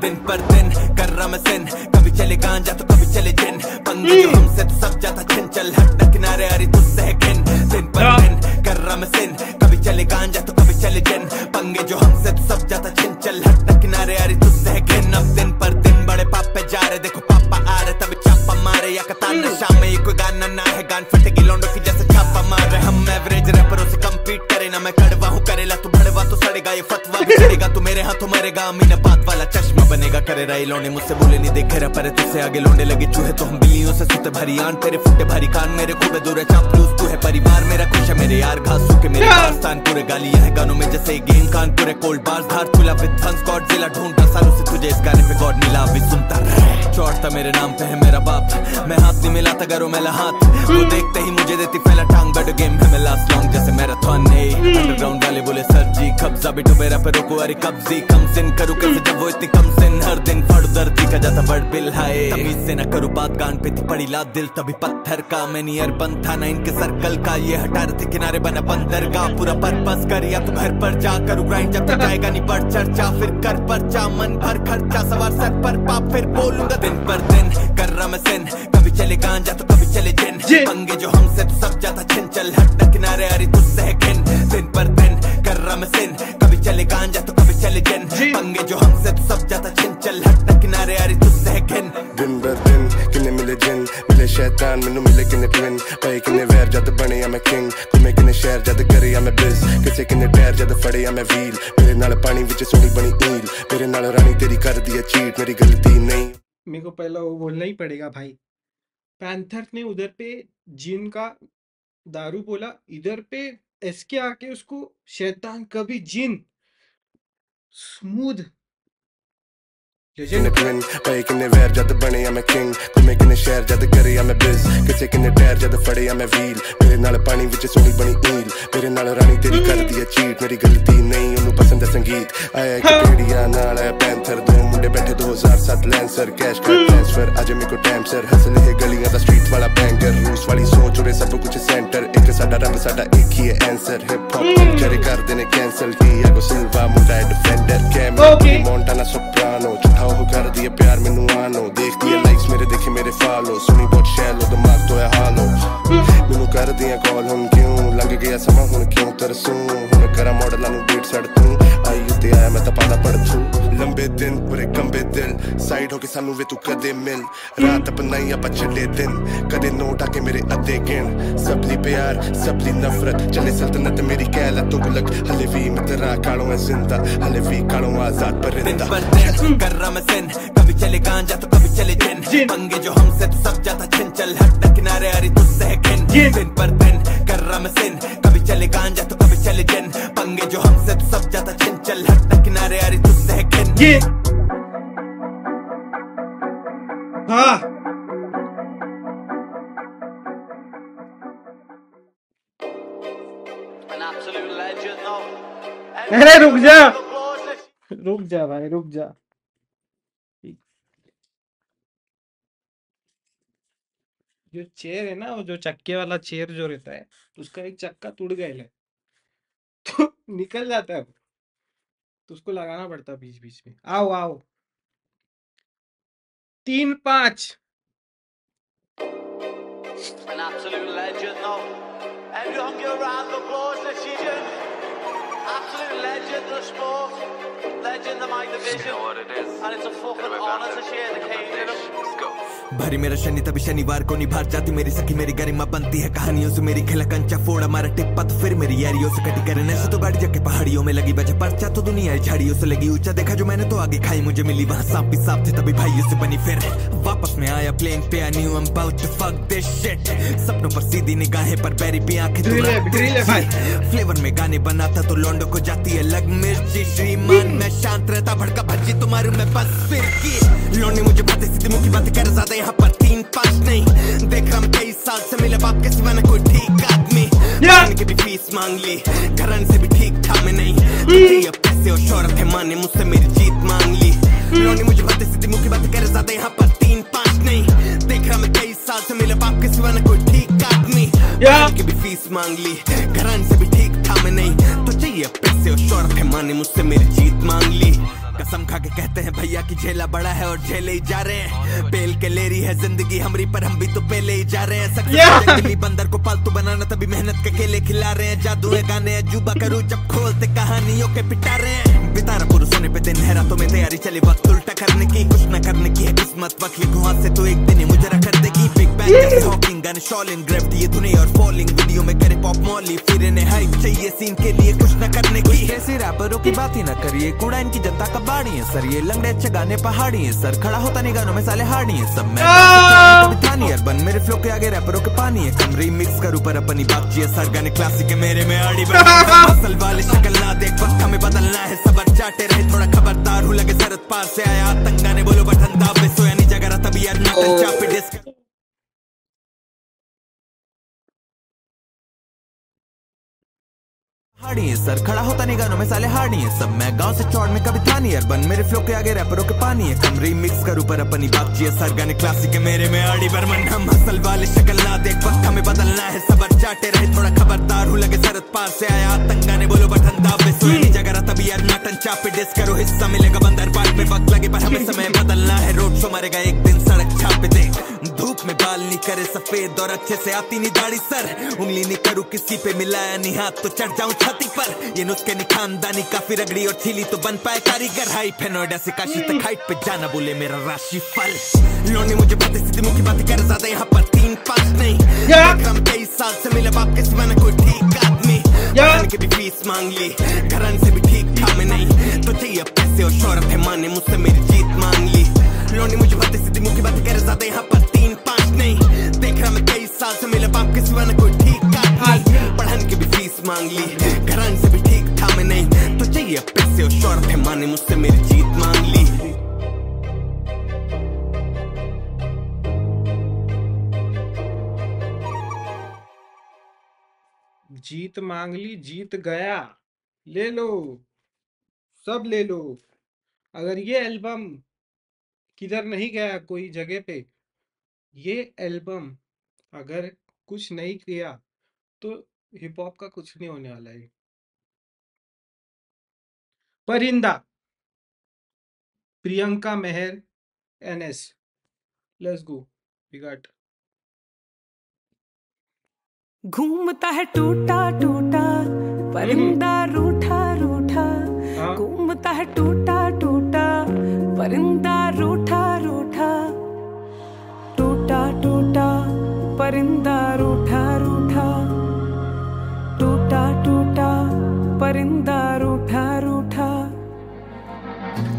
दिन पर दिन कर रहा मैं सिन, कभी चले गांजा तो कभी चले जिन। पंगे जो हमसे तो सब जाता छिन, चल हट किनारे आ रही तुझसे है किन। दिन पर दिन कर रहा मैं सिन, कभी चले गांजा तो कभी चले जिन। पंगे जो हमसे तो सब जाता छिन, चल हट किनारे आ रही तुझसे है किन। अब दिन पर दिन बड़े पापे जा रहे, देखो पापा आ रहे तभी छापा मारे। या कतार शाम में ये कोई गाना ना है, गान फटेगी लौंडों की जैसे छापा मार रहे। हम एवरेज रैपरों से कम्पीट करे ना, मैं कड़वा हूँ करेला तू भड़वा तो सड़ेगा। ये फतवा भी चढ़ेगा तू मेरे हाथों मरेगा। अमीना बात वाला चश्मा बनेगा करे रही लौंडे मुझसे बोले नहीं देखे रहा पर तुझसे आगे लौंडे लगे चूहे तो हम बिल्लियों से सुते भरी आन। तेरे फुटे भारी कान मेरे खूबे दूर है चापलूस तू है परिवार मेरा खुश है मेरे यार। घास सूखे मेरे पाकिस्तान पूरे गालियां है गानों में जैसे गेम कान पूरे कोल्ड बार्स धार खुला विद फन स्क्वाड जिला ढूंढता सालों से तुझे इस गाने पे गॉड मिला अभी सुनता रहे। चौड़ता मेरे नाम पे है मेरा बाप, मैं हाथ नहीं मिलाता करो मेरा हाथ। वो देखते ही मुझे देती फैला टांग, बट गेम है मैं लास्ट लॉन्ग जैसे मैराथन है। अंडरग्राउंड वाले बोले सर जी कब्जा भी तो मेरा पर रोको अरे कब्जी कम सिन करूँ कैसे जब वो इतनी कम सिन हर दिन फड़ दर्दी का जाता बड़ बिल हाय तमीज से ना करूँ बात कान पे थी पड़ी लात दिल तभी पत्थर का मैं नियर बंद था ना इनके सर्कल का ये हटा रहे थे किनारे बना बंदर का पूरा पर्पस कर या तो घर पर जा करूँ ग्राइंड जब तक जाएगा नहीं बढ़ चर्चा फिर कर परचा मन भर खर्चा सवार सर पर पाप फिर बोलूंगा दिन पर दिन कर रहा मैं सिन कभी चले गांजा तो कभी चले जिन पंगे जो हमसे तो सब जाता छिन चल हट किनारे अरे तुझसे है किन दिन पर दिन कर रहा मैं सिन कभी चले गांजा तो कभी चले जिन पंगे जो हमसे तो सब जाता छिन चल हट किनारे अरे तुझसे है किन दिन बर दिन किन्ने मिले जिन मिले शैतान मैनू मिले किन्ने ट्विन भाई किन्ने वैर जद बने या मैं किंग घूमे किन्ने शहर जद करे या मैं बिज किसे किन्ने टैर जद फड़े या मैं व्हील मेरे नाल पानी विच सोनी बनी ईल मेरे नाल रानी तेरी कर दी है चीट मेरी गलती नहीं। मेरे को पहला वो बोलना ही पड़ेगा भाई। पैंथर ने उधर पे जिन का दारू बोला, इधर पे एसके आके उसको शैतान कभी जिन स्मूथ किन्ने ट्विन भाई किन्ने वैर जद बने या मैं किंग घूमे किन्ने शहर जद करे या मैं बिज किसे किन्ने टैर जद फड़े या मैं व्हील मेरे नाल पानी विच सोनी बनी ईल मेरे नाल रानी तेरी कर दी है चीट मेरी गलती नहीं उन्हें पसंद है संगीत आया एक पेड़िया नाल आया पैंथर दो मुंडे बैठे 2007 लैंसर कैश का ट्रांसफर आज मेरे को टाइम सर हंसले है गलियां दा स्ट्रीट वाला बैंगर रूस वाली सोच और सब कुछ सेंटर एक साडा रब साडा एक ही है आंसर हिप हॉप कल्चर कर देने कैंसिल टियागो सिल्वा मुंडा डिफेंडर कैमरा मोंटाना सोप्रानो हो कर दिए प्यार मैनू आनो देखती है लाइक्स मेरे देखे मेरे फॉलो सुनी बहुत शैलो दिमाग तो है हालो मैनू कर दिया कॉल हुन क्यों लंघ गया समा हुन क्यों तरसूं हुन करा मॉडलां नू बीट सड़ तू आई उत्ते आया मैं तपादा पड़थू लंबे दिन बुरे कंबे दिल साइड होके सानू वे तू कदे मिल रात अपनाई आप छड़े दिन कदे नोट आके मेरे अद्धे गिन सबली प्यार सबली नफरत चले सल्तनत मेरी कहला तुगलक हले भी मैं तेरा कालो है जिंदा हले भी कालो आजाद परिंदा कर रहा मैं सिन कभी चले गांजा तो कभी चले जिन पंगे जो हमसे तो सब जाता छिन चल हट किनारे अरे तुझसे है किन दिन पर दिन कर रहा मैं सिन कभी चले गांजा तो कभी चले जिन पंगे जो हमसे तो सब जाता छिन चल हट किनारे अरे तुझसे है किन हाँ अरे रुक जा भाई रुक जा। जो चेयर है ना वो जो चक्के वाला चेयर जो रहता है उसका एक चक्का टूट गया है तो निकल जाता है तो उसको लगाना पड़ता है बीच बीच में। आओ आओ 3-5 An absolute legend though. Everyone give a round of applause this season. Absolute legend of the sport. Legend of my division. You know what it is. And it's a fucking honor to share the cake with him. Let's go. भरी मेरा शनि तभी शनिवार को निभार जाती मेरी सखी मेरी गरिमा बनती है कहानियों से मेरी खिला कंचा फोड़ा मारा टिप्पा तो फिर मेरी यारियों से कटी करने से तो गाड़ी जाके पहाड़ियों में लगी बजा पर्चा तो दुनिया झाड़ियों से लगी ऊंचा देखा जो मैंने तो आगे खाई मुझे मिली वहाँ सांप भी सांप थे तभी भाइयों से बनी फिर वापस में आया प्लेन पे I knew I'm about to fuck this shit सपनों पर सीधी निगाहें पर पैरी पे आंखें फ्लेवर में गाने बनाता तो लौंडो को जाती है लग मिर्ची श्रीमान मैं शांत रहता भड़का भज्जी तुम्हारे मैं बस फिर की लौंडी मुझे बातें सीधी मुखी बातें कर ज्यादा यहाँ पर 3-5 नहीं देख रहा मैं कई साल से मिले बाप के सिवा ना कोई ठीक आदमी की भी फीस मांग ली घराने से भी ठीक था मैं नहीं अब पैसे और शोहरत है माने मुझसे मेरी जीत मांग ली लौंडी मुझे बातें सीधी मुखी बातें कर ज्यादा यहाँ पर 3-5 नहीं देख रहा मैं कई साल से मिले बाप के सिवा ना कोई ठीक आदमी की भी फीस मांग ली घराने से भी ठीक था मैं नहीं तो चाहिए पैसे और शोहरत है माने मुझसे मेरी जीत मांग ली कसम खा के कहते हैं भैया की झेला बड़ा है और झेले ही जा रहे हैं पेल के ले रही है जिंदगी हमारी पर हम भी तो पेले ही जा रहे हैं जंगली बंदर को पालतू बनाना तभी मेहनत के केले खिला रहे हैं जादू है गाने अजूबा करूँ जब खोलते कहानियों के पिटा रहे हैं बितारा पुरुषों पे दिन है रातों में तैयारी चली वक्त उल्टा करने की कुछ न करने की है किस्मत वक्त लिखो हाथ से तो एक दिन ही मुझे कर देगी बिग बैंग हॉकिंग गाने शॉलिंग ग्रेविटी ये धुने और फॉलिंग वीडियो में करे पॉप मॉली फिर इन्हें हाइप चाहिए सीन के लिए कुछ न करने की ऐसी रैपरों की बात ही न करिए कूड़ा इनकी जनता का बाड़ी है सर ये लंगड़े अच्छे गाने पहाड़ी है सर खड़ा होता नहीं गानों में साले हार्डी है सब मैं बन मेरे फ्लो के आगे रैपरों के पानी है कम रीमिक्स करूं पर अपनी बात चाहिए सर गाने क्लासिक है मेरे में आड़ी असल वाले शक्ल ना देख वक्त हमें बदलना है सबर चाटे रहे थोड़ा खबरदार हूँ लगे सरहद पार से आया आतंक गाने बोलो बटन दाब में सोया नहीं जगह तभी यार नाटन चापे डिस्क हाड़ी है सर, खड़ा होता नहीं गानों में साले हाड़ी है सब। मैं गांव से चौड़ में कभी था नहीं अर्बन, मेरे फ्लो के आगे रैपरों के पानी है कम। रीमिक्स करूं पर अपनी बात जी सर, गाने क्लासिक है मेरे में आड़ी बर्मन। हम हसल वाले शक्ल ना देख, वक्त हमें बदलना है, सबर चाटे रहे थोड़ा खबरदार हूँ। लगे सरहद पार से आया आतंगा ने बोलो बटन दावे, सोनी जगह तभी यार नाटन चापे डिस करो, हिस्सा मिलेगा बंदर पाल पे। वक्त लगे पर हमें समय बदलना है, रोड शो मारेगा एक दिन सड़क छापे दे। धूप में बाल नहीं करे सफेद और अच्छे से आती नहीं दाढ़ी सर, उंगली नहीं करूँ किसी पे मिलाया नहीं हाथ तो चढ़ जाऊं छाती पर। ये नुस्खे नहीं खानदानी काफी रगड़ी और छीली तो बन पाए कारीगर। हाइप है नोएडा से काशी तक हाइट पे जाना बोले मेरा राशि फल। लोने मुझे बातें सीधी मुंह की बातें कर ज्यादा यहाँ पर 3-5 नहीं। हम 23 साल से मिले बाप के सिवा न कोई ठीक आदमी, घर की भी फीस मांग ली, घरन से भी ठीक था मैं नहीं। तो चाहिए पैसे और शोहरत है, माने मुझसे मेरी जीत मांग ली। लोने मुझे बातें सीधी मुंह की बातें कर ज्यादा यहाँ पर 3-5 नहीं। देख रहा मैं 23 साल से मिले बाप के सिवा न कोई ठीक आदमी, पढ़न की भी फीस मांग ली, घरन से भी ठीक था मैं नहीं। तो चाहिए पैसे और शोहरत है, माने मुझसे मेरी जीत मांग ली। जीत मांग ली, जीत गया, ले लो, सब ले लो। अगर ये एल्बम किधर नहीं गया कोई जगह पे, ये एल्बम अगर कुछ नहीं किया तो हिप हॉप का कुछ नहीं होने वाला है। Parinda, Priyanka Mehar NS, let's go, we got. घूमता है टूटा टूटा परिंदा रूठा रूठा, घूमता है टूटा टूटा परिंदा रूठा रूठा, टूटा टूटा परिंदा रूठा रूठा, टूटा टूटा परिंदा रूठा रूठा।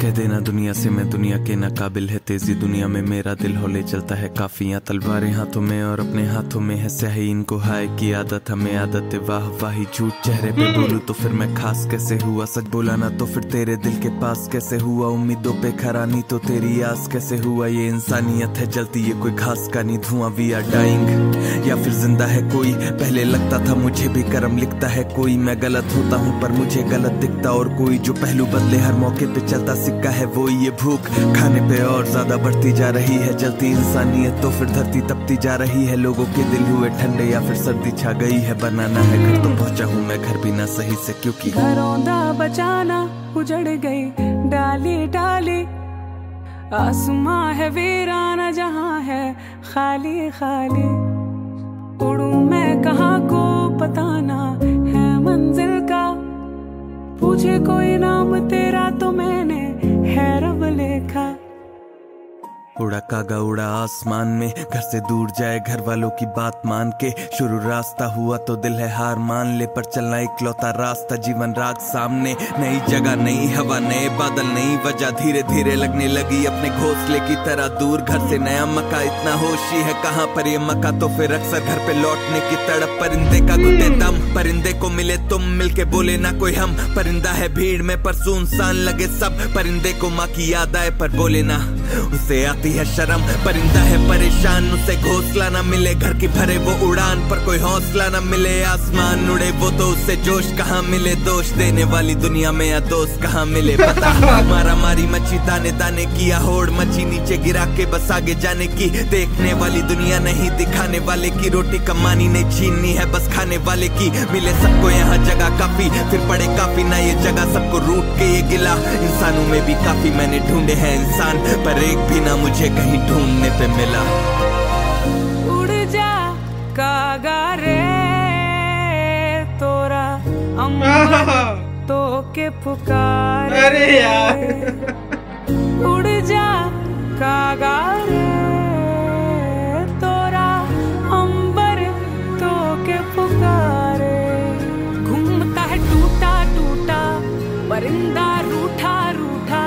कह देना दुनिया से मैं दुनिया के ना काबिल है, तेजी दुनिया में मेरा दिल हो ले चलता है काफियां तलवारें हाथों में और अपने हाथों में है स्याही। इनको हाय की आदत हमें आदत है वाह वाही, झूठ चेहरे पे बोलूं तो फिर मैं खास कैसे हुआ, सच बोला ना तो फिर तेरे दिल के पास कैसे हुआ, उम्मीदों पे खरा नहीं तो तेरी आस कैसे हुआ। ये इंसानियत है जलती ये कोई खास का नहीं धुआं, वी आर डाइंग या फिर जिंदा है कोई। पहले लगता था मुझे भी कर्म लिखता है कोई, मैं गलत होता हूँ पर मुझे गलत दिखता और कोई, जो पहलू बदले हर मौके पे चलता सिक्का है वो। ये भूख खाने पे और ज्यादा बढ़ती जा रही है, जलती इंसानियत तो फिर धरती तपती जा रही है। लोगों के दिल हुए ठंडे या फिर सर्दी छा गई है, बनाना है घर तो पहुंचा हूँ मैं घर भी ना सही से, क्योंकि घरों दा बचाना उजड़ गई डाली डाली, आसमां है वीराना जहां है खाली खाली। उड़ूं मैं कहाँ को पता ना है मंजिल का, पूछे कोई नाम तेरा तो मैंने है रब लेखा। उड़ा कागा उड़ा आसमान में, घर से दूर जाए घर वालों की बात मान के। शुरू रास्ता हुआ तो दिल है हार मान ले, पर चलना इकलौता रास्ता जीवन रात सामने। नई जगह नई हवा नए बादल नई वजह, धीरे धीरे लगने लगी अपने घोंसले की तरह दूर। घर से नया मका इतना होशी है कहाँ पर ये मका, तो फिर अक्सर घर पे लौटने की तड़प। परिंदे का घुटे दम, परिंदे को मिले तुम, मिलके बोले ना कोई हम। परिंदा है भीड़ में पर सुनसान लगे सब, परिंदे को माँ की याद आए पर बोले ना उसे आती है शर्म। परिंदा है परेशान उसे घोंसला ना मिले, घर की भरे वो उड़ान पर कोई हौसला ना मिले। आसमान उड़े वो तो उससे जोश कहाँ मिले, दोष देने वाली दुनिया में या दोस्त कहाँ मिले पता। मारा मारी मची दाने दाने किया होड़ मची, नीचे गिरा के बस आगे जाने की। देखने वाली दुनिया नहीं दिखाने वाले की, रोटी कमानी नहीं छीननी है बस खाने वाले की। मिले सबको यहाँ जगह काफी, फिर पड़े काफी ना ये जगह सबको रूट के ये गिला। इंसानों में भी काफी मैंने ढूंढे हैं इंसान, पर एक भी ना मुझे कहीं ढूंढने पे मिला। उड़ जा कागा रे तोरा अम्बर तो के पुकार, अरे यार उड़ जा कागा रे तोरा अंबर तो के पुकारे। घूमता है टूटा टूटा परिंदा रूठा रूठा,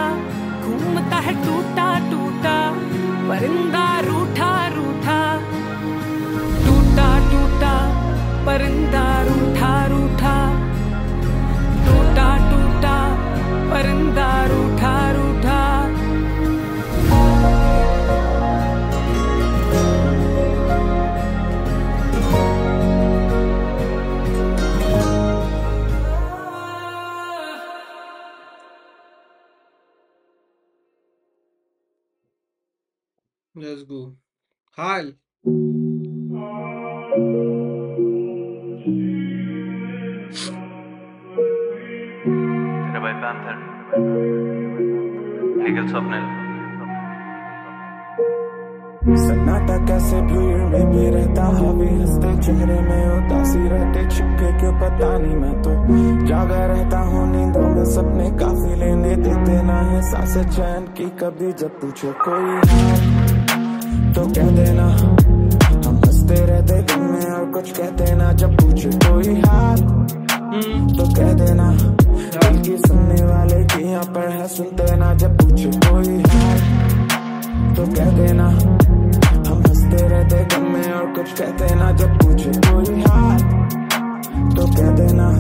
घूमता है टूटा टूटा परिंदा रूठा रूठा, टूटा टूटा परिंदा रूठा रूठा, टूटा टूटा परिंदा रूठा रूठा। Let's go. हाल तेरा भाई पैंथर निखिल स्वप्निल। सन्नाटा कैसे भीड़ में भी रहता हावी, हंसते चेहरे में उदासी रहते छिपके क्यों पता नहीं। मैं तो जागा रहता हूँ नींदों में, सपने काफी लेने देते ना है सांसें चैन की कभी। जब पूछे कोई हाल तो कह देना, हम हंसते रहते दिन में और कुछ कहते ना। जब पूछे कोई हाल तो कह देना, दिल की सुनने वाले की यहाँ पर है सुनते ना। जब पूछे कोई हाल तो कह देना, हम हंसते रहते गम में और कुछ कहते ना। जब पूछे कोई हाल तो कह देना,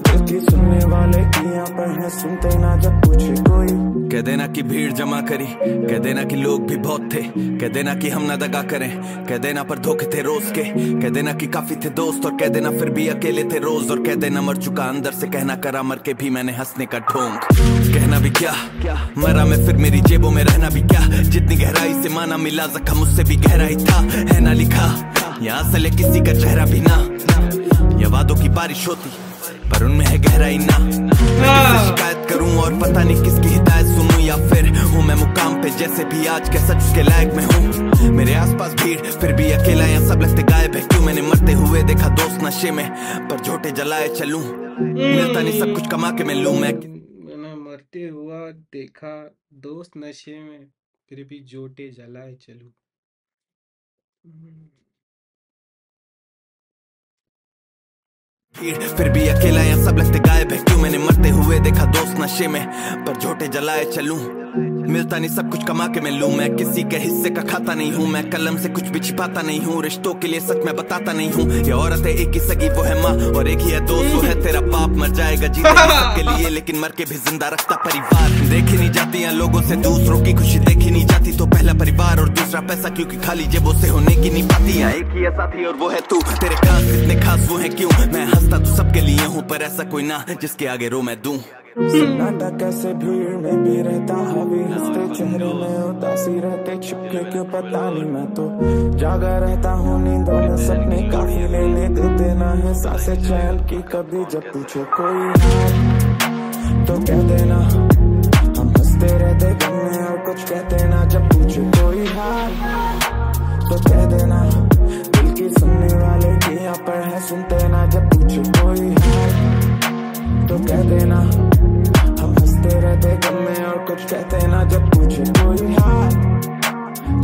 दिल की सुनने वाले की यहाँ पर है सुनते ना। जब पूछे कोई, कह देना कि भीड़ जमा करी, कह देना कि लोग भी बहुत थे, कह देना कि हम ना दगा करें, कह देना पर धोखे थे रोज के, कह देना कि काफी थे दोस्त और कह देना फिर भी अकेले थे रोज। और कह देना मर चुका अंदर से, कहना करा मर के भी मैंने हंसने का ढोंग। कहना भी क्या मरा मैं फिर मेरी जेबों में रहना भी क्या। जितनी गहराई से माना मिला जख्म उससे भी गहरा ही था, है ना लिखा यहाँ से ले किसी का चेहरा भी ना। ये वादों की बारिश होती पर उनमें है गहराई ना। मैं शिकायत करूं और पता नहीं किसकी हिदायत सुनूं, या फिर हूं मैं मुकाम पे जैसे भी आज के सच के लायक में हूं। मेरे आसपास भीड़ फिर भी अकेला, या सब लगते गायब है क्यों। मैंने मरते हुए देखा दोस्त नशे में, पर झोटे जलाए चलूं। मिलता नहीं सब कुछ कमा के मैं लूं। मैंने मरते हुआ देखा दोस्त नशे में, फिर भी जोटे जलाए चलूं। फिर भी अकेला, या सब लगते गायब है क्यों। मैंने मरते हुए देखा दोस्त नशे में, पर झोटे जलाए चलूं। मिलता नहीं सब कुछ कमा के मैं लूं। मैं किसी के हिस्से का खाता नहीं हूँ, मैं कलम से कुछ भी छिपाता नहीं हूँ। रिश्तों के लिए सच मैं बताता नहीं हूँ। ये औरत है एक ही सगी वो है माँ, और एक ही है दोस्त वो है तेरा बाप। मर जाएगा जीते सबके लिए लेकिन मर के भी जिंदा रखता परिवार। देखी नहीं जाती है लोगों से दूसरों की खुशी देखी नहीं जाती। तो पहला परिवार और दूसरा पैसा, क्योंकि खाली जेबों से होने की नहीं पाती। एक ही है साथी और वो है तू। तेरे खास कितने खास वो है क्यों। मैं हंसता तो सबके लिए हूँ, पर ऐसा कोई ना जिसके आगे रो मैं दूं। सन्नाटा कैसे भीड़ में भी रहता हावी, हंसते चेहरे में उदासी रहते छिपके क्यों पता नहीं। मैं तो जागा रहता हूँ नींदों में, सपने काफी लेने देते ना है सांसें चैन की कभी। जब पूछे कोई हाल तो कह देना, हम हंसते रहते गम में और कुछ कहते ना। जब पूछे कोई हाल तो कह देना, दिल की सुनने वाले की यहाँ पर है सुनते ना। जब पूछे कोई हाल तो कह देना, हम हंसते रहते गम में और कुछ कहते ना। जब पूछे कोई हाल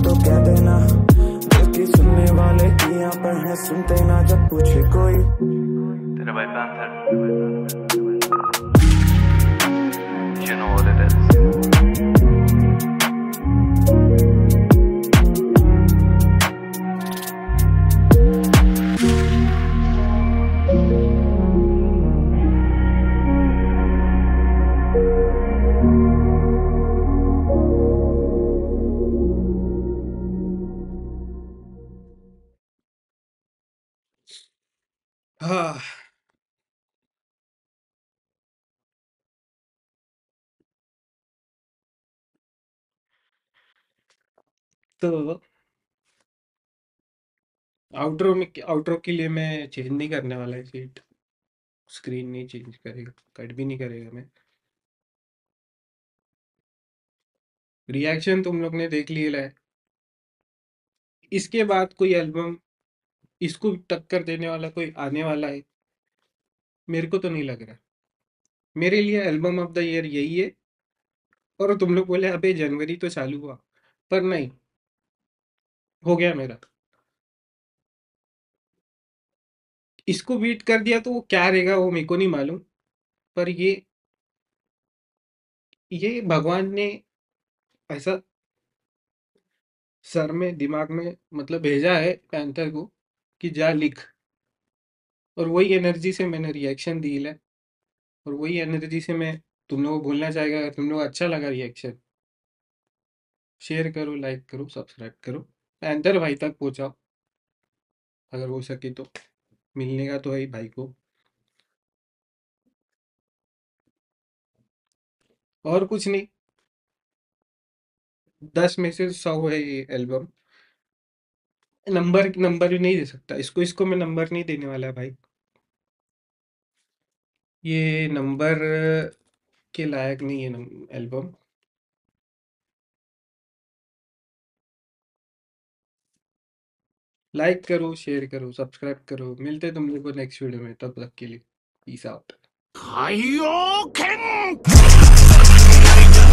तो कह देना, दिल की सुनने वाले की यहाँ पर है सुनते ना। जब पूछे कोई, तेरा भाई panther, you know what it is. हाँ तो आउटरो के लिए मैं चेंज नहीं करने वाला है सीट, स्क्रीन नहीं चेंज करेगा, कट भी नहीं करेगा मैं। रिएक्शन तुम लोग ने देख लिया है। इसके बाद कोई एल्बम इसको टक्कर देने वाला कोई आने वाला है मेरे को तो नहीं लग रहा। मेरे लिए एल्बम ऑफ द ईयर यही है। और तुम लोग बोले अबे जनवरी तो चालू हुआ, पर नहीं, हो गया मेरा। इसको बीट कर दिया तो वो क्या रहेगा वो मेरे को नहीं मालूम, पर ये भगवान ने ऐसा सर में दिमाग में मतलब भेजा है पैंथर को कि जा लिख, और वही एनर्जी से मैंने रिएक्शन दी है। और वही एनर्जी से मैं तुम लोगों को बोलना चाहेगा, अगर तुम लोग अच्छा लगा रिएक्शन, शेयर करो, लाइक करो, सब्सक्राइब करो, पैंथर भाई तक पहुंचाओ अगर हो सके तो। मिलने का तो है ही भाई को, और कुछ नहीं। 10 में से 100 है ये एल्बम। नंबर भी नहीं दे सकता इसको मैं नंबर नहीं देने वाला भाई, ये नंबर के लायक नहीं है एल्बम। लाइक करो, शेयर करो, सब्सक्राइब करो। मिलते हैं तुम लोगों को नेक्स्ट वीडियो में, तब तक के लिए peace out.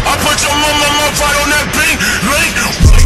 I put your mama fight on that beat,